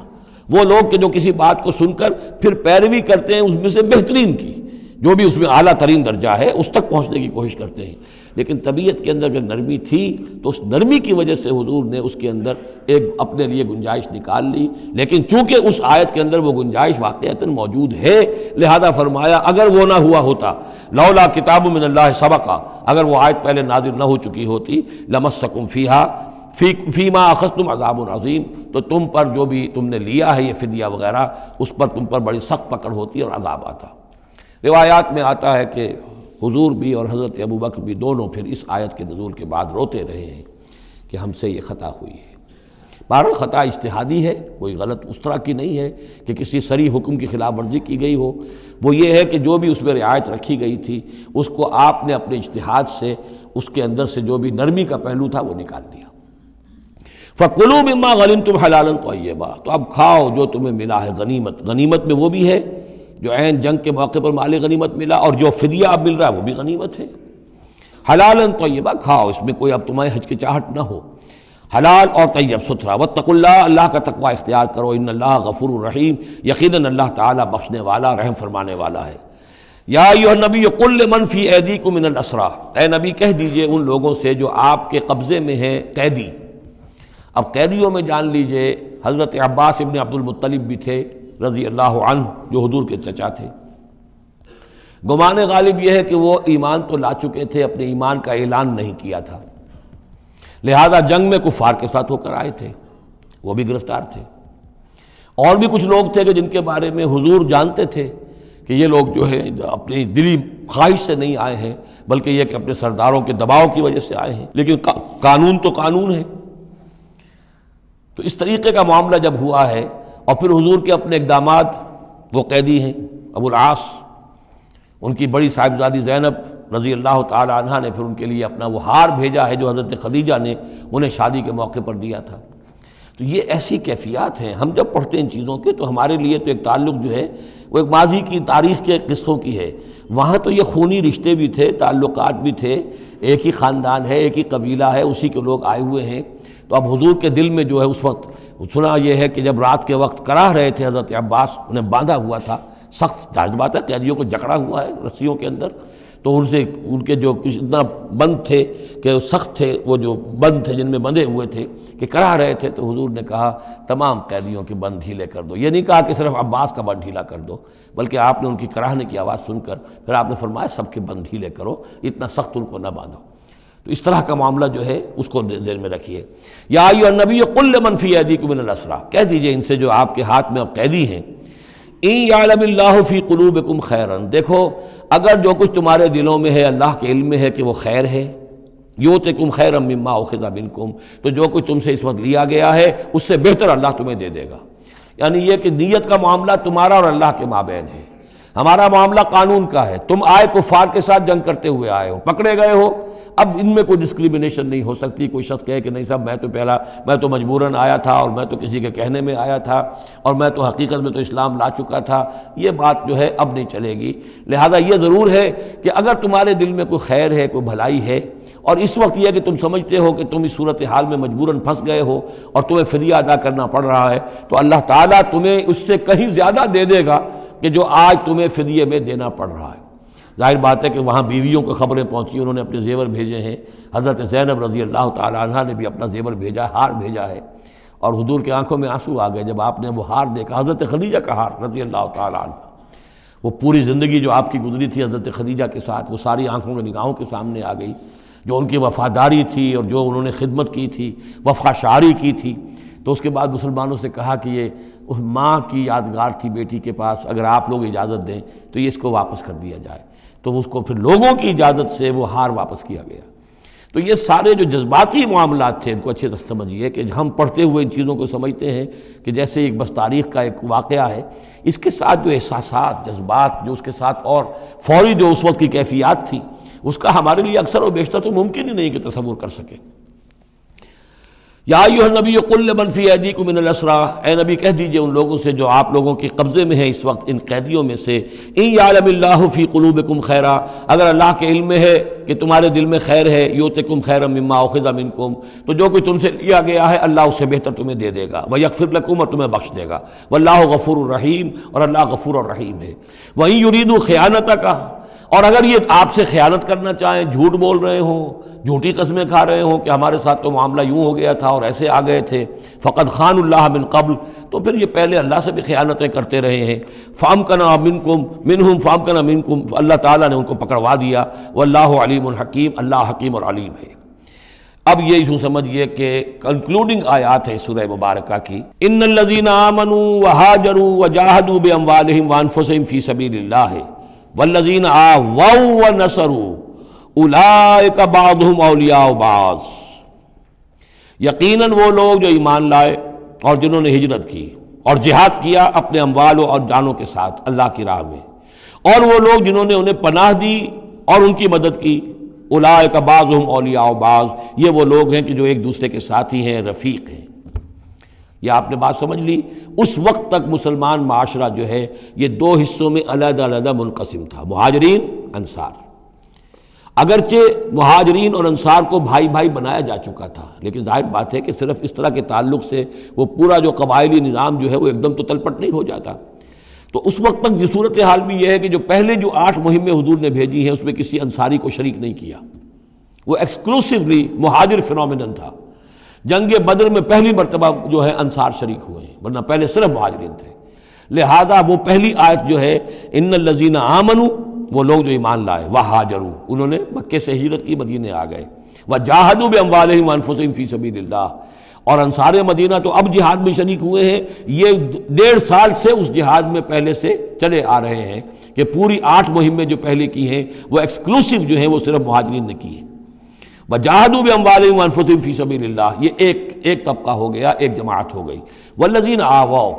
وہ لوگ کہ جو کسی بات کو سن کر پھر پیروی کرتے ہیں اس میں سے بہترین کی، جو بھی اس میں اعلیٰ ترین درجہ ہے اس تک پہنچنے کی کوشش کرتے ہیں۔ لیکن طبیعت کے اندر جب نرمی تھی تو اس نرمی کی وجہ سے حضور نے اس کے اندر ایک اپنے لیے گنجائش نکال لی، لیکن چونکہ اس آیت کے اندر وہ گنجائش واقعتاً موجود ہے، لہذا فرمایا اگر وہ نہ ہوا ہوتا، لولا کتاب من اللہ سبقہ، اگر وہ آیت پہلے نازل نہ ہو چکی ہوتی، لمسکم فیما اخذتم عذاب عظیم، تو تم پر جو بھی تم نے لیا ہے یہ فدیہ وغیرہ، اس پر تم پر بڑی سخت پکڑ ہوتی اور عذاب آتا۔ روایات میں آتا ہے کہ حضور بھی اور حضرت ابوبکر بھی دونوں پھر اس آیت کے نزول کے بعد روتے رہے ہیں کہ ہم سے یہ خطا ہوئی ہے۔ بہرحال خطا اجتہادی ہے، کوئی غلط اس طرح کی نہیں ہے کہ کسی صریح حکم کی خلاف ورزی کی گئی ہو، وہ یہ ہے کہ جو بھی اس میں رعایت رکھی گئی تھی اس کو آپ نے اپنے اجتہاد سے اس کے اندر سے جو بھی نرمی کا پہلو تھا وہ نکال دیا۔ فَكُلُوا مِمَّا غَنِمْتُمْ حَلَالًا طَيِّبًا، تو اب کھاؤ جو تمہیں ملا ہے غنیمت۔ غنیمت میں وہ بھی ہے جو عین جنگ کے موقع پر مال غنیمت ملا، اور جو فدیہ اب مل رہا ہے وہ بھی غنیمت ہے۔ حلالاً طیبہ، کھاؤ، اس میں کوئی اب تمہیں ہچکچاہٹ نہ ہو، حلال اور طیب ستھرا۔ واتقوا اللہ، اللہ کا تقوی اختیار کرو، ان اللہ غفور الرحیم، یقیناً اللہ تعالیٰ بخشنے والا رحم فرمانے والا ہے۔ یا ایھا النبی قل لمن فی ایدیکم من الاسریٰ، اے نبی کہہ دیجئے ان لوگوں سے جو آپ کے قبضے میں ہیں قیدی۔ اب قیدیوں میں جان لیجئے حضرت عباس ابن عبد المطلب بھی تھے رضی اللہ عنہ، جو حضور کے چچا تھے۔ گمان غالب یہ ہے کہ وہ ایمان تو لا چکے تھے، اپنے ایمان کا اعلان نہیں کیا تھا، لہذا جنگ میں کفار کے ساتھ ہو کر آئے تھے، وہ بھی گرفتار تھے۔ اور بھی کچھ لوگ تھے کہ جن کے بارے میں حضور جانتے تھے کہ یہ لوگ جو ہے اپنی دلی خواہش سے نہیں آئے ہیں، بلکہ یہ کہ اپنے سرداروں کے دباؤ کی وجہ سے آئے ہیں، لیکن قانون تو قانون ہے۔ تو اس طریقے کا معاملہ جب ہوا ہے، اور پھر حضور کے اپنے اقدامات، وہ قیدی ہیں ابو العاص، ان کی بڑی صاحبزادی زینب رضی اللہ تعالی عنہا نے پھر ان کے لیے اپنا وہ ہار بھیجا ہے جو حضرت خدیجہ نے انہیں شادی کے موقع پر دیا تھا۔ تو یہ ایسی کیفیات ہیں، ہم جب پڑھتے ہیں ان چیزوں کے تو ہمارے لیے تو ایک تعلق جو ہے وہ ایک ماضی کی تاریخ کے قصوں کی ہے۔ وہاں تو یہ خونی رشتے بھی تھے، تعلقات بھی تھے، ایک ہی خاندان ہے، ایک ہی قبیلہ ہے، اسی کے لوگ آئے ہوئے ہیں۔ تو اب حضور کے دل میں جو ہے اس وقت سنا یہ ہے کہ جب رات کے وقت کراہ رہے تھے حضرت عباس، انہیں باندھا ہوا تھا، سخت ظاہر بات ہے قیدیوں کو جکڑا ہوا ہے رسیوں کے اندر، تو ان کے جو کچھ اتنا بند تھے کہ سخت تھے، وہ جو بند تھے جن میں بندھے ہوئے تھے کہ کراہ رہے تھے، تو حضور نے کہا تمام قیدیوں کے بند ڈھیلے کر دو۔ یہ نہیں کہا کہ صرف عباس کا بند ڈھیلا کر دو، بلکہ آپ نے ان کی کراہنے کی آواز سن کر پھر آپ نے فرمایا سب کے بند ڈھیلے کرو، اتنا سخت ان کو نہ باندھو۔ تو اس طرح کا معاملہ جو ہے اس کو ذہن میں رکھیے۔ یا ایھا النبی قل لمن فی ایدیکم من الاسریٰ، کہہ دیجئے ان سے جو آپ کے ہاتھ میں اب قیدی ہیں، ان یعلم اللہ فی قلوبکم خیرا، دیکھو اگر جو کچھ تمہارے دلوں میں ہے اللہ کے علم میں ہے کہ وہ خیر ہے، یؤتکم خیرا مما اخذ منکم، تو جو کچھ تم سے اس وقت لیا گیا ہے اس سے بہتر اللہ تمہیں دے دے گا۔ یعنی یہ کہ نیت کا معاملہ تمہارا اور اللہ کے مابین ہے، ہمارا معاملہ قانون کا ہے۔ تم آئے کفار کے ساتھ جنگ کرتے ہوئے آئے ہو، پکڑے گئے ہو، اب ان میں کوئی ڈسکریمنیشن نہیں ہو سکتی۔ کوئی شخص کہے کہ نہیں صاحب میں تو مجبوراً آیا تھا، اور میں تو کسی کے کہنے میں آیا تھا، اور میں تو حقیقت میں تو اسلام لا چکا تھا، یہ بات جو ہے اب نہیں چلے گی۔ لہذا یہ ضرور ہے کہ اگر تمہارے دل میں کوئی خیر ہے، کوئی بھلائی ہے، اور اس وقت یہ کہ تم سمجھتے ہو کہ تم اس صورتحال میں مجبوراً پھنس گئے ہو اور تمہیں فدیہ ادا کرنا پڑ رہا ہے، تو اللہ تعالیٰ تمہیں اس سے کہیں زیادہ دے دے گا کہ جو آج تمہیں فدیے میں دینا پڑ رہا ہے۔ ظاہر بات ہے کہ وہاں بیویوں کو خبریں پہنچی، انہوں نے اپنے زیور بھیجے ہیں، حضرت زینب رضی اللہ تعالی عنہا نے بھی اپنا زیور بھیجا، ہار بھیجا ہے، اور حضور کے آنکھوں میں آنسو آ گئے جب آپ نے وہ ہار دیکھا، حضرت خدیجہ کا ہار رضی اللہ تعالی عنہ۔ وہ پوری زندگی جو آپ کی گزری تھی حضرت خدیجہ کے ساتھ، وہ ساری آنکھوں میں نگاہوں کے سامنے آ گئی، جو ان کی وفاداری تھی اور جو انہوں نے خدمت کی تھی، وفا شعاری کی تھی۔ تو اس کے بعد مسلمانوں سے کہا کہ یہ ماں کی یادگار تھی بیٹی کے پاس، اگر آپ لوگ اجازت دیں تو یہ اس کو واپس کر دیا جائے، تو اس کو پھر لوگوں کی اجازت سے وہ ہار واپس کیا گیا۔ تو یہ سارے جو جذباتی معاملات تھے ان کو اچھے سے سمجھیے کہ ہم پڑھتے ہوئے ان چیزوں کو سمجھتے ہیں کہ جیسے ایک بس تاریخ کا ایک واقعہ ہے، اس کے ساتھ جو احساسات، جذبات، جو اس کے ساتھ اور فوری جو اس وقت کی کیفیات تھی، اس کا ہمارے لیے اکثر و بیشتر تو ممکن ہی نہیں کہ تصور کر سکیں۔ یا ایھا النبی قل لمن فی ایدیکم من الاسریٰ، اے نبی کہہ دیجئے ان لوگوں سے جو آپ لوگوں کے قبضے میں ہیں اس وقت ان قیدیوں میں سے، ان یعلم اللہ فی قلوبکم خیرا، اگر اللہ کے علم میں ہے کہ تمہارے دل میں خیر ہے، یؤتکم خیرا مما اخذ منکم، تو جو کچھ تم سے لیا گیا ہے اللہ اس سے بہتر تمہیں دے دے گا، ویغفر لکم، اور تمہیں بخش دے گا، واللہ غفور الرحیم، اور اللہ غفور الرحیم ہے۔ وَإِن یریدوا خیانتک، اور اگر یہ آپ سے خیانت کرنا چاہیں، جھوٹ بول رہے ہوں، جھوٹی قسمیں کھا رہے ہوں کہ ہمارے ساتھ تو معاملہ یوں ہو گیا تھا اور ایسے آ گئے تھے، فقد خان اللہ من قبل، تو پھر یہ پہلے اللہ سے بھی خیانتیں کرتے رہے ہیں، فامکنا منکم، اللہ تعالیٰ نے ان کو پکڑوا دیا، واللہ علیم حکیم، اللہ حکیم اور علیم ہے۔ اب یہ ایشو سمجھئے کہ کنکلوڈنگ آیات ہے سورہ مبارکہ کی، ان الذین آمنوا وہاجروا وجاہدوا باموالہم وانفسہم فی سبیل اللہ والذین آووا ونصروا اولئک بعضهم اولیاء بعض، یقیناً وہ لوگ جو ایمان لائے اور جنہوں نے ہجرت کی اور جہاد کیا اپنے اموالوں اور جانوں کے ساتھ اللہ کی راہ میں، اور وہ لوگ جنہوں نے انہیں پناہ دی اور ان کی مدد کی، اولئک بعضهم اولیاء بعض، یہ وہ لوگ ہیں کہ جو ایک دوسرے کے ساتھی ہیں، رفیق ہیں۔ یہ آپ نے بات سمجھ لی۔ اس وقت تک مسلمان معاشرہ جو ہے یہ دو حصوں میں علیحدہ علیحدہ منقسم تھا، مہاجرین، انصار۔ اگرچہ مہاجرین اور انصار کو بھائی بھائی بنایا جا چکا تھا، لیکن ظاہر بات ہے کہ صرف اس طرح کے تعلق سے وہ پورا جو قبائلی نظام جو ہے وہ ایک دم تو تلپٹ نہیں ہو جاتا۔ تو اس وقت تک یہ صورتحال بھی یہ ہے کہ جو پہلے جو 8 مہمیں حضور نے بھیجی ہیں اس میں کسی انصاری کو شریک نہیں کیا، وہ ایکسکلوسیولی مہاجر فینومینن تھا۔ جنگ بدر میں پہلی مرتبہ جو ہے انصار شریک ہوئے ہیں، ورنہ پہلے صرف مہاجرین تھے۔ لہذا وہ پہلی آیت جو ہے ان الذین آمنوا، وہ لوگ جو ایمان لائے، وہاجروا، انہوں نے مکے سے ہجرت کی، مدینے آ گئے، وجاہدوا باموالہم وانفسہم فی سبیل اللہ، اور انصار مدینہ تو اب جہاد میں شریک ہوئے ہیں، یہ 1.5 سال سے اس جہاد میں پہلے سے چلے آ رہے ہیں کہ پوری 8 مہمیں جو پہلے کی ہیں وہ ایکسکلوسیو جو ہیں وہ صرف مہاجرین نے کی ہیں۔ وجاہدوا باموالہم وانفسہم فی سبیل اللہ، یہ ایک ایک طبقہ ہو گیا، ایک جماعت ہو گئی۔ والذین آواؤ،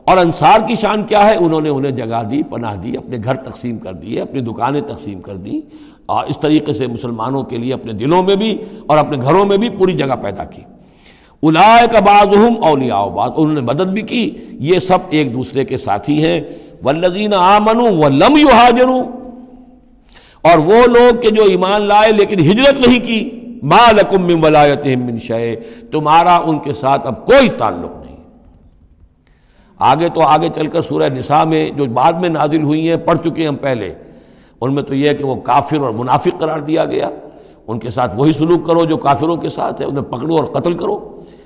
اور انصار کی شان کیا ہے؟ انہوں نے انہیں جگہ دی، پناہ دی، اپنے گھر تقسیم کر دیے، اپنی دکانیں تقسیم کر دی، اور اس طریقے سے مسلمانوں کے لیے اپنے دلوں میں بھی اور اپنے گھروں میں بھی پوری جگہ پیدا کی۔ اولئک بعضهم اولیاء بعض، انہوں نے مدد بھی کی، یہ سب ایک دوسرے کے ساتھی ہیں۔ والذین آمنوا ولم یہاجروا، اور وہ لوگ کہ جو ایمان لائے لیکن ہجرت نہیں کی، ما لکم من ولایتہم من شیء، تمہارا ان کے ساتھ اب کوئی تعلق نہیں۔ آگے چل کر سورہ نساء میں جو بعد میں نازل ہوئی ہیں، پڑھ چکے ہیں ہم پہلے، ان میں تو یہ ہے کہ وہ کافر اور منافق قرار دیا گیا، ان کے ساتھ وہی سلوک کرو جو کافروں کے ساتھ ہے، انہیں پکڑو اور قتل کرو،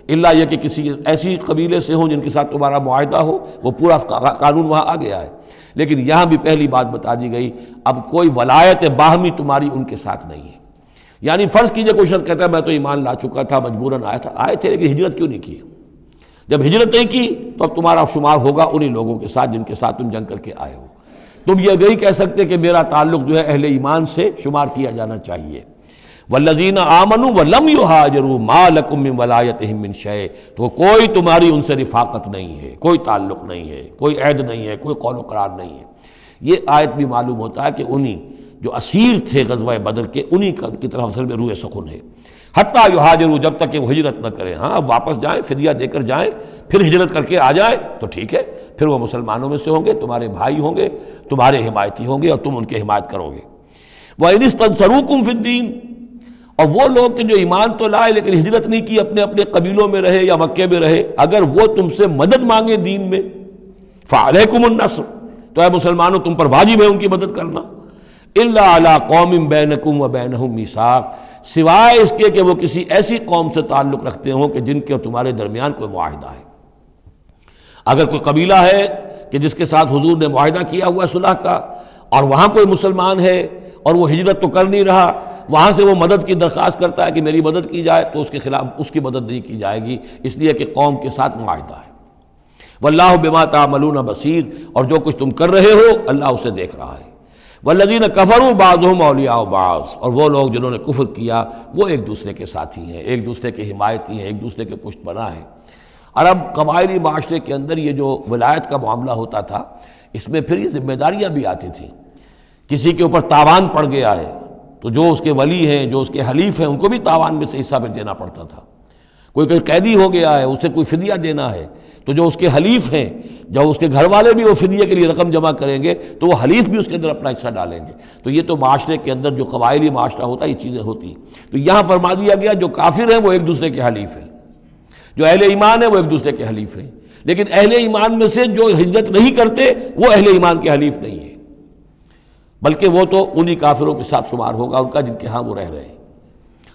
الا یہ کہ کسی ایسی قبیلے سے ہوں جن کے ساتھ تمہارا معاہدہ ہو، وہ پورا قانون وہاں آ گیا ہے۔ لیکن یہاں بھی پہلی بات بتا دی گئی، اب کوئی ولایت باہمی تمہاری ان کے ساتھ نہیں ہے۔ یعنی فرض کیجئے کوئی شخص کہتا ہے میں تو ایمان لا چکا تھا، مجبوراً آئے تھے لیکن ہجرت کیوں نہیں کی؟ جب ہجرت نہیں کی تو اب تمہارا شمار ہوگا انہی لوگوں کے ساتھ جن کے ساتھ تم جنگ کر کے آئے ہو۔ تم یہ نہیں کہہ سکتے کہ میرا تعلق جو ہے اہل ایمان سے شمار کیا جانا چاہیے۔ والذین آمنوا ولم یہاجروا ما لکم من ولایتہم من شیء، تو کوئی تمہاری ان سے رفاقت نہیں ہے، کوئی تعلق نہیں ہے، کوئی عہد نہیں ہے، کوئی قول و قرار نہیں ہے۔ یہ آیت بھی معلوم ہوتا ہے کہ انہی جو اسیر تھے غزوہ بدر کے، انہی کی طرف اصل میں روح سخن ہے۔ حتیٰ یہاجروا، جب تک کہ وہ ہجرت نہ کریں، ہاں واپس جائیں، فدیہ دے کر جائیں، پھر ہجرت کر کے آ جائیں تو ٹھیک ہے، پھر وہ مسلمانوں میں سے ہوں گے، تمہارے بھائی ہوں گے، تمہارے حمایتی ہوں گے اور تم ان کی حمایت کرو گے۔ وَإِنِ اسْتَنصَرُوكُمْ فِي الدِّينِ، اور وہ لوگ کہ جو ایمان تو لائے لیکن ہجرت نہیں کی، اپنے اپنے قبیلوں میں رہے یا مکے میں رہے، اگر وہ تم سے مدد مانگے دین میں، فَعَلَيْكُمُ النَّصْرُ، تو اے مسلمانوں تم پر واجب ہے ان کی مدد کرنا۔ إِلَّا عَلَىٰ قَوْمٍ بَيْنَكُمْ وَبَيْنَهُمْ مِيثَاقٌ، سوائے اس کے کہ وہ کسی ایسی قوم سے تعلق رکھتے ہوں کہ جن کے اور تمہارے درمیان کوئی معاہدہ ہے۔ اگر کوئی قبیلہ ہے کہ جس کے ساتھ حضور نے معاہدہ کیا ہوا ہے صلح کا، اور وہاں کوئی مسلمان ہے اور وہ ہجرت تو کر نہیں رہا، وہاں سے وہ مدد کی درخواست کرتا ہے کہ میری مدد کی جائے، تو اس کے خلاف اس کی مدد نہیں کی جائے گی، اس لیے کہ قوم کے ساتھ معاہدہ ہے۔ واللہ بما تعملون بصیر، اور جو کچھ تم کر رہے ہو اللہ اسے دیکھ رہا ہے۔ والذین کفروا بعضهم اولیاء بعض، اور وہ لوگ جنہوں نے کفر کیا وہ ایک دوسرے کے ساتھی ہیں، ایک دوسرے کے حمایتی ہیں، ایک دوسرے کے پشت پناہ ہیں۔ عرب قبائلی معاشرے کے اندر یہ جو ولایت کا معاملہ ہوتا تھا، اس میں پھر یہ ذمہ داریاں بھی آتی تھیں۔ کسی کے اوپر تاوان پڑ گیا ہے تو جو اس کے ولی ہیں، جو اس کے حلیف ہیں، ان کو بھی تاوان میں سے حصہ پہ دینا پڑتا تھا۔ کوئی قیدی ہو گیا ہے، اسے کوئی فدیہ دینا ہے، تو جو اس کے حلیف ہیں، جب اس کے گھر والے بھی وہ فدیے کے لیے رقم جمع کریں گے تو وہ حلیف بھی اس کے اندر اپنا حصہ ڈالیں گے۔ تو یہ تو معاشرے کے اندر جو قبائلی معاشرہ ہوتا ہے یہ چیزیں ہوتی ہیں۔ تو یہاں فرما دیا گیا جو کافر ہیں وہ ایک دوسرے کے حلیف ہیں، جو اہل ایمان ہیں وہ ایک دوسرے کے حلیف ہیں، لیکن اہل ایمان میں سے جو ہجرت نہیں کرتے وہ اہل ایمان کے حلیف نہیں ہیں، بلکہ وہ تو انہی کافروں کے ساتھ شمار ہوگا ان کا جن کے ہاں وہ رہ رہے ہیں۔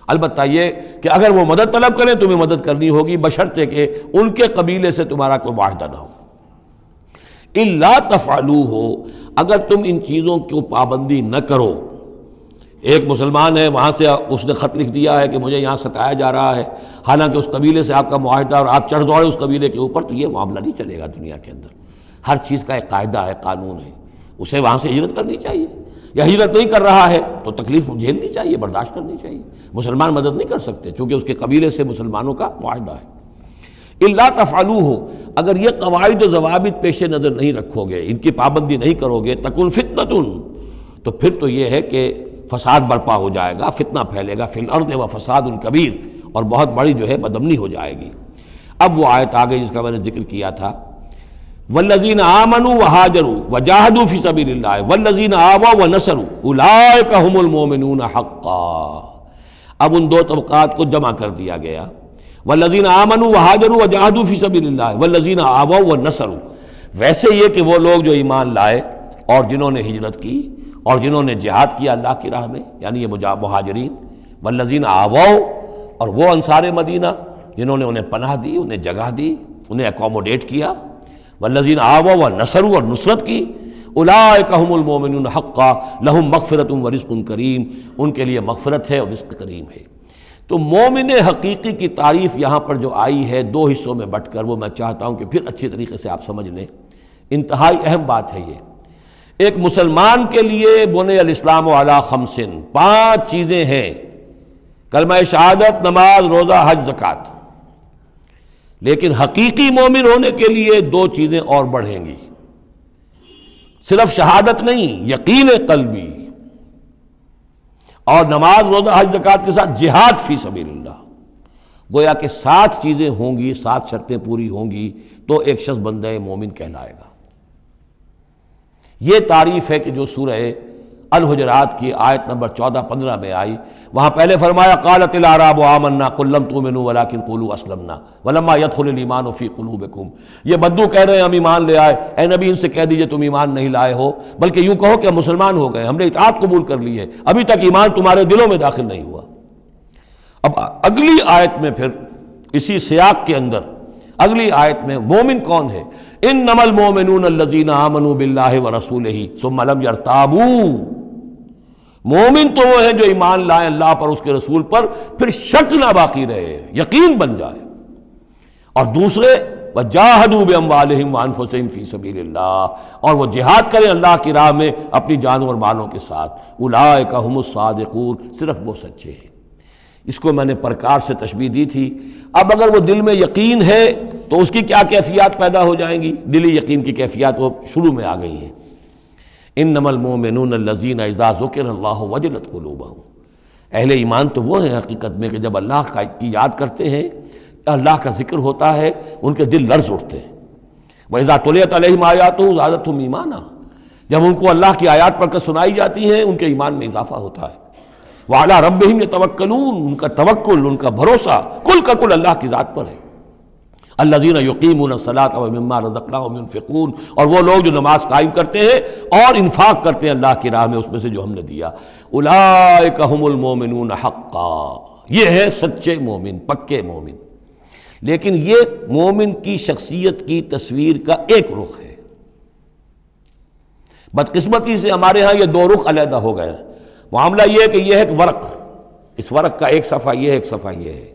البتہ یہ کہ اگر وہ مدد طلب کریں تمہیں مدد کرنی ہوگی، بشرطے کہ ان کے قبیلے سے تمہارا کوئی معاہدہ نہ ہو۔ الا تفعلوہ، اگر تم ان چیزوں کی پابندی نہ کرو، ایک مسلمان ہے وہاں سے اس نے خط لکھ دیا ہے کہ مجھے یہاں ستایا جا رہا ہے، حالانکہ اس قبیلے سے آپ کا معاہدہ اور آپ چڑھ دوڑے اس قبیلے کے اوپر، تو یہ معاملہ نہیں چلے گا دنیا کے اندر۔ ہر چیز کا ایک قاعدہ ہے، قانون ہے، اسے وہاں سے ہجرت کرنی چاہیے، یا ہجرت نہیں کر رہا ہے تو تکلیف جھیلنی چاہیے، برداشت کرنی چاہیے۔ مسلمان مدد نہیں کر سکتے چونکہ اس کے قبیلے سے مسلمانوں کا معاہدہ ہے۔ الا تفعلوہ، اگر یہ قواعد و ضوابط پیش نظر نہیں رکھو گے، ان کی پابندی نہیں کرو گے، تکن فتنۃ، تو پھر تو یہ ہے کہ فساد برپا ہو جائے گا، فتنہ پھیلے گا، فی الارض و فساد کبیر، اور بہت بڑی جو ہے بدامنی ہو جائے گی۔ اب وہ آیت آگے جس کا میں نے ذکر کیا تھا، والذین آمنوا وہاجروا وجاہدوا فی سبیل اللہ والذین آووا ونصروا اولئک هم المؤمنون حقا۔ اب ان دو طبقات کو جمع کر دیا گیا، والذین آمنوا وہاجروا وجاہدوا فی سبیل اللہ والذین آووا ونصروا، ویسے یہ کہ وہ لوگ جو ایمان لائے اور جنہوں نے ہجرت کی اور جنہوں نے جہاد کیا اللہ کی راہ میں، یعنی یہ مہاجرین، والذین آووا، اور وہ انصار مدینہ جنہوں نے انہیں پناہ دی، انہیں جگہ دی، انہیں اکوموڈیٹ کیا، والذین آووا ونصروا، اور نصرت کی، اولئک هم المؤمنون حقا لهم مغفرۃ ورزق کریم، ان کے لیے مغفرت ہے اور رزق کریم ہے۔ تو مومن حقیقی کی تعریف یہاں پر جو آئی ہے دو حصوں میں بٹ کر، وہ میں چاہتا ہوں کہ پھر اچھی طریقے سے آپ سمجھ لیں، انتہائی اہم بات ہے یہ۔ ایک مسلمان کے لیے بنی الاسلام علی خمس، 5 چیزیں ہیں، کلمہ شہادت، نماز، روزہ، حج، زکوٰۃ۔ لیکن حقیقی مومن ہونے کے لیے دو چیزیں اور بڑھیں گی، صرف شہادت نہیں، یقین قلبی اور نماز روزہ حج زکوٰۃ کے ساتھ جہاد فی سبیل اللہ۔ گویا کہ 7 چیزیں ہوں گی، 7 شرطیں پوری ہوں گی تو ایک شخص بندہ مومن کہلائے گا۔ یہ تعریف ہے کہ جو سورہ الحجرات کی آیت نمبر 14-15 میں آئی، وہاں پہلے فرمایا قالت الاعراب آمنا قل لم تؤمنوا ولکن قولوا اسلمنا ولما يدخل الايمان في قلوبكم۔ یہ بدو کہہ رہے ہیں ہم ایمان لے آئے، اے نبی ان سے کہہ دیجئے تم ایمان نہیں لائے ہو، بلکہ یوں کہو کہ ہم مسلمان ہو گئے، ہم نے اطاعت قبول کر لی ہے، ابھی تک ایمان تمہارے دلوں میں داخل نہیں ہوا۔ اب اگلی آیت میں پھر اسی سیاق کے اندر اگلی آیت میں مومن کون ہے؟ انما المؤمنون الذين آمنوا بالله ورسوله ثم لم يرتابوا۔ مومن تو وہ ہیں جو ایمان لائیں اللہ پر، اس کے رسول پر، پھر شک نہ باقی رہے، یقین بن جائے۔ اور دوسرے وجاہدوا باموالہم وانفسہم فی سبیل اللہ، اور وہ جہاد کریں اللہ کی راہ میں اپنی جانوں اور مالوں کے ساتھ۔ اولئک ھم الصادقون، صرف وہ سچے ہیں۔ اس کو میں نے پرکار سے تشبیہ دی تھی۔ اب اگر وہ دل میں یقین ہے تو اس کی کیا کیفیات پیدا ہو جائیں گی؟ دلی یقین کی کیفیات وہ شروع میں آ گئی ہیں۔ انما المؤمنون الذین اذا ذکر اللہ وجلت قلوبہم، اہل ایمان تو وہ ہیں حقیقت میں کہ جب اللہ کی یاد کرتے ہیں، اللہ کا ذکر ہوتا ہے، ان کے دل لرز اٹھتے ہیں۔ وَإِذَا تُلِيَتْ عَلَيْهِمْ آيَاتُهُ زَادَتْهُمْ ایمانا، جب ان کو اللہ کی آیات پڑھ کر سنائی جاتی ہیں ان کے ایمان میں اضافہ ہوتا ہے۔ وَعَلَىٰ رَبِّهِمْ يَتَوَكَّلُونَ، ان کا توکل، ان کا بھروسہ کل کا کل اللہ کی ذات پر ہے۔ الذین یقیمون الصلاۃ ومما رزقناہم ينفقون، اور وہ لوگ جو نماز قائم کرتے ہیں اور انفاق کرتے ہیں اللہ کی راہ میں اس میں سے جو ہم نے دیا۔ اولئک ھم المؤمنون حقا، یہ ہے سچے مومن، پکے مومن۔ لیکن یہ مومن کی شخصیت کی تصویر کا ایک رخ ہے۔ بدقسمتی سے ہمارے ہاں یہ 2 رخ علیحدہ ہو گئے۔ معاملہ یہ ہے کہ یہ ہے ایک ورق، اس ورق کا ایک صفحہ یہ ہے، ایک صفحہ یہ ہے،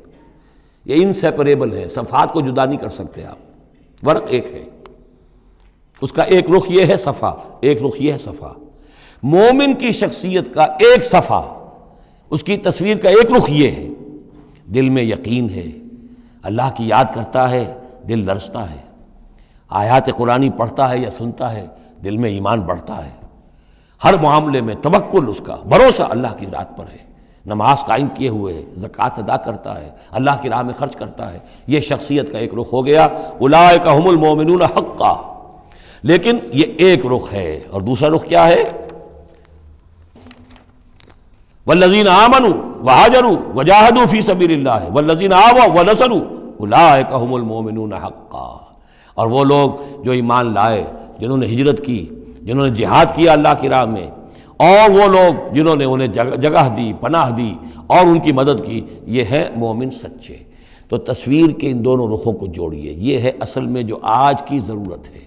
یہ انسیپریبل ہے، صفحات کو جدا نہیں کر سکتے آپ۔ ورق ایک ہے، اس کا ایک رخ یہ ہے صفحہ، ایک رخ یہ ہے صفحہ۔ مومن کی شخصیت کا ایک صفحہ، اس کی تصویر کا ایک رخ یہ ہے، دل میں یقین ہے، اللہ کی یاد کرتا ہے، دل لرزتا ہے، آیات قرآنی پڑھتا ہے یا سنتا ہے، دل میں ایمان بڑھتا ہے، ہر معاملے میں توکل، اس کا بھروسہ اللہ کی ذات پر ہے، نماز قائم کیے ہوئے ہے، زکوٰۃ ادا کرتا ہے، اللہ کی راہ میں خرچ کرتا ہے۔ یہ شخصیت کا ایک رخ ہو گیا، اولئک ھم المؤمنون حقا۔ لیکن یہ ایک رخ ہے، اور دوسرا رخ کیا ہے؟ والذین آمنوا وہاجروا وجاہدوا فی سبیل اللہ والذین آووا ونصروا اولئک ھم المؤمنون حقا۔ اور وہ لوگ جو ایمان لائے، جنہوں نے ہجرت کی، جنہوں نے جہاد کیا اللہ کی راہ میں، اور وہ لوگ جنہوں نے انہیں جگہ دی، پناہ دی اور ان کی مدد کی، یہ ہے مومن سچے۔ تو تصویر کے ان دونوں رخوں کو جوڑیے، یہ ہے اصل میں جو آج کی ضرورت ہے۔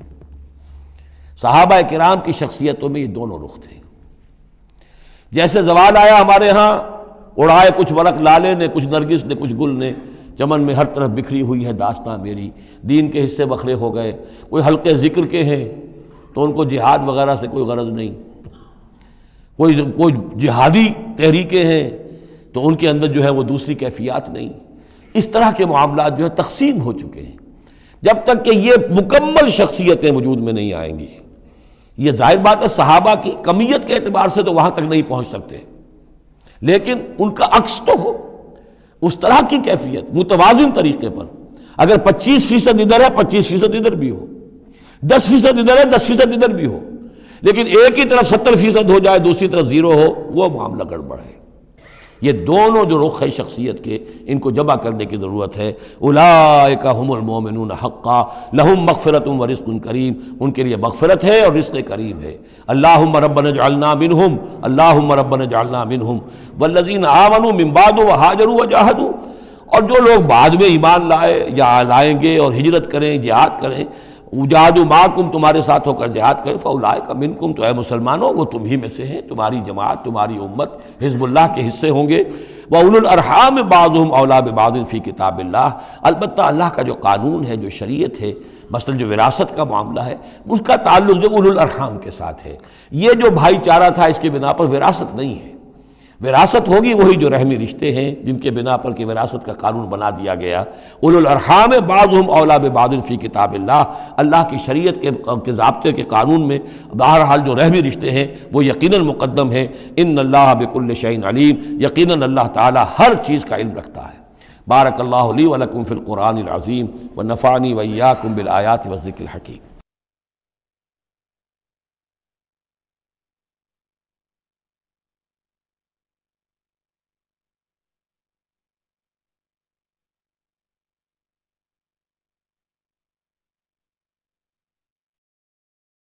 صحابہ کرام کی شخصیتوں میں یہ دونوں رخ تھے۔ جیسے زوال آیا ہمارے ہاں، اڑائے کچھ ورق لالے نے، کچھ نرگس نے، کچھ گل نے، چمن میں ہر طرف بکھری ہوئی ہے داستاں میری، دین کے حصے بکھرے ہو گئے، کوئی حلقے ذکر کے ہیں تو ان کو جہاد وغیرہ سے کوئی غرض نہیں، کوئی جہادی تحریکیں ہیں تو ان کے اندر جو ہے وہ دوسری کیفیات نہیں۔ اس طرح کے معاملات جو ہے تقسیم ہو چکے ہیں۔ جب تک کہ یہ مکمل شخصیتیں وجود میں نہیں آئیں گی، یہ ظاہر بات ہے صحابہ کی کمیت کے اعتبار سے تو وہاں تک نہیں پہنچ سکتے، لیکن ان کا عکس تو ہو، اس طرح کی کیفیت متوازن طریقے پر۔ اگر 25% ادھر ہے 25% ادھر بھی ہو، 10% ادھر ہے 10% ادھر بھی ہو، لیکن ایک ہی طرف 70% ہو جائے، دوسری طرف 0 ہو، وہ معاملہ گڑبڑ ہے۔ یہ دونوں جو رخ ہے شخصیت کے، ان کو جمع کرنے کی ضرورت ہے۔ اولئک ھم المؤمنون حقا لہم مغفرۃ ورزق کریم، ان کے لیے مغفرت ہے اور رزق کریم ہے۔ اللہم ربنا اجعلنا منہم، اللہم ربنا اجعلنا منہم والذین آمنوا من بعد وہاجروا وجاہدوا، اور جو لوگ بعد میں ایمان لائے یا لائیں گے اور ہجرت کریں، جہاد کریں، وجاہدوا معکم، تمہارے ساتھ ہو کر جہاد کریں، فاولئک منکم، تو اے مسلمانوں وہ تم ہی میں سے ہیں، تمہاری جماعت، تمہاری امت حزب اللہ کے حصے ہوں گے۔ وَأُولُو الْأَرْحَامِ بَعْضُهُمْ أَوْلَىٰ بِبَعْضٍ فِي کتاب اللہ، البتہ اللہ کا جو قانون ہے، جو شریعت ہے، مثلا جو وراثت کا معاملہ ہے، اس کا تعلق جو اولو الارحام کے ساتھ ہے۔ یہ جو بھائی چارہ تھا اس کے بنا پر وراثت نہیں ہے، وراثت ہوگی وہی جو رحمی رشتے ہیں جن کے بنا پر کہ وراثت کا قانون بنا دیا گیا۔ اولو الارحام بعضهم اولیٰ ببعض فی کتاب اللہ، اللہ کی شریعت کے ضابطے کے قانون میں بہرحال جو رحمی رشتے ہیں وہ یقیناً مقدم ہیں۔ ان اللہ بکل شیء علیم، یقیناً اللہ تعالیٰ ہر چیز کا علم رکھتا ہے۔ بارک اللہ لی ولکم فی القرآن العظیم ونفعنی وإیاکم بالآیات والذکر الحکیم۔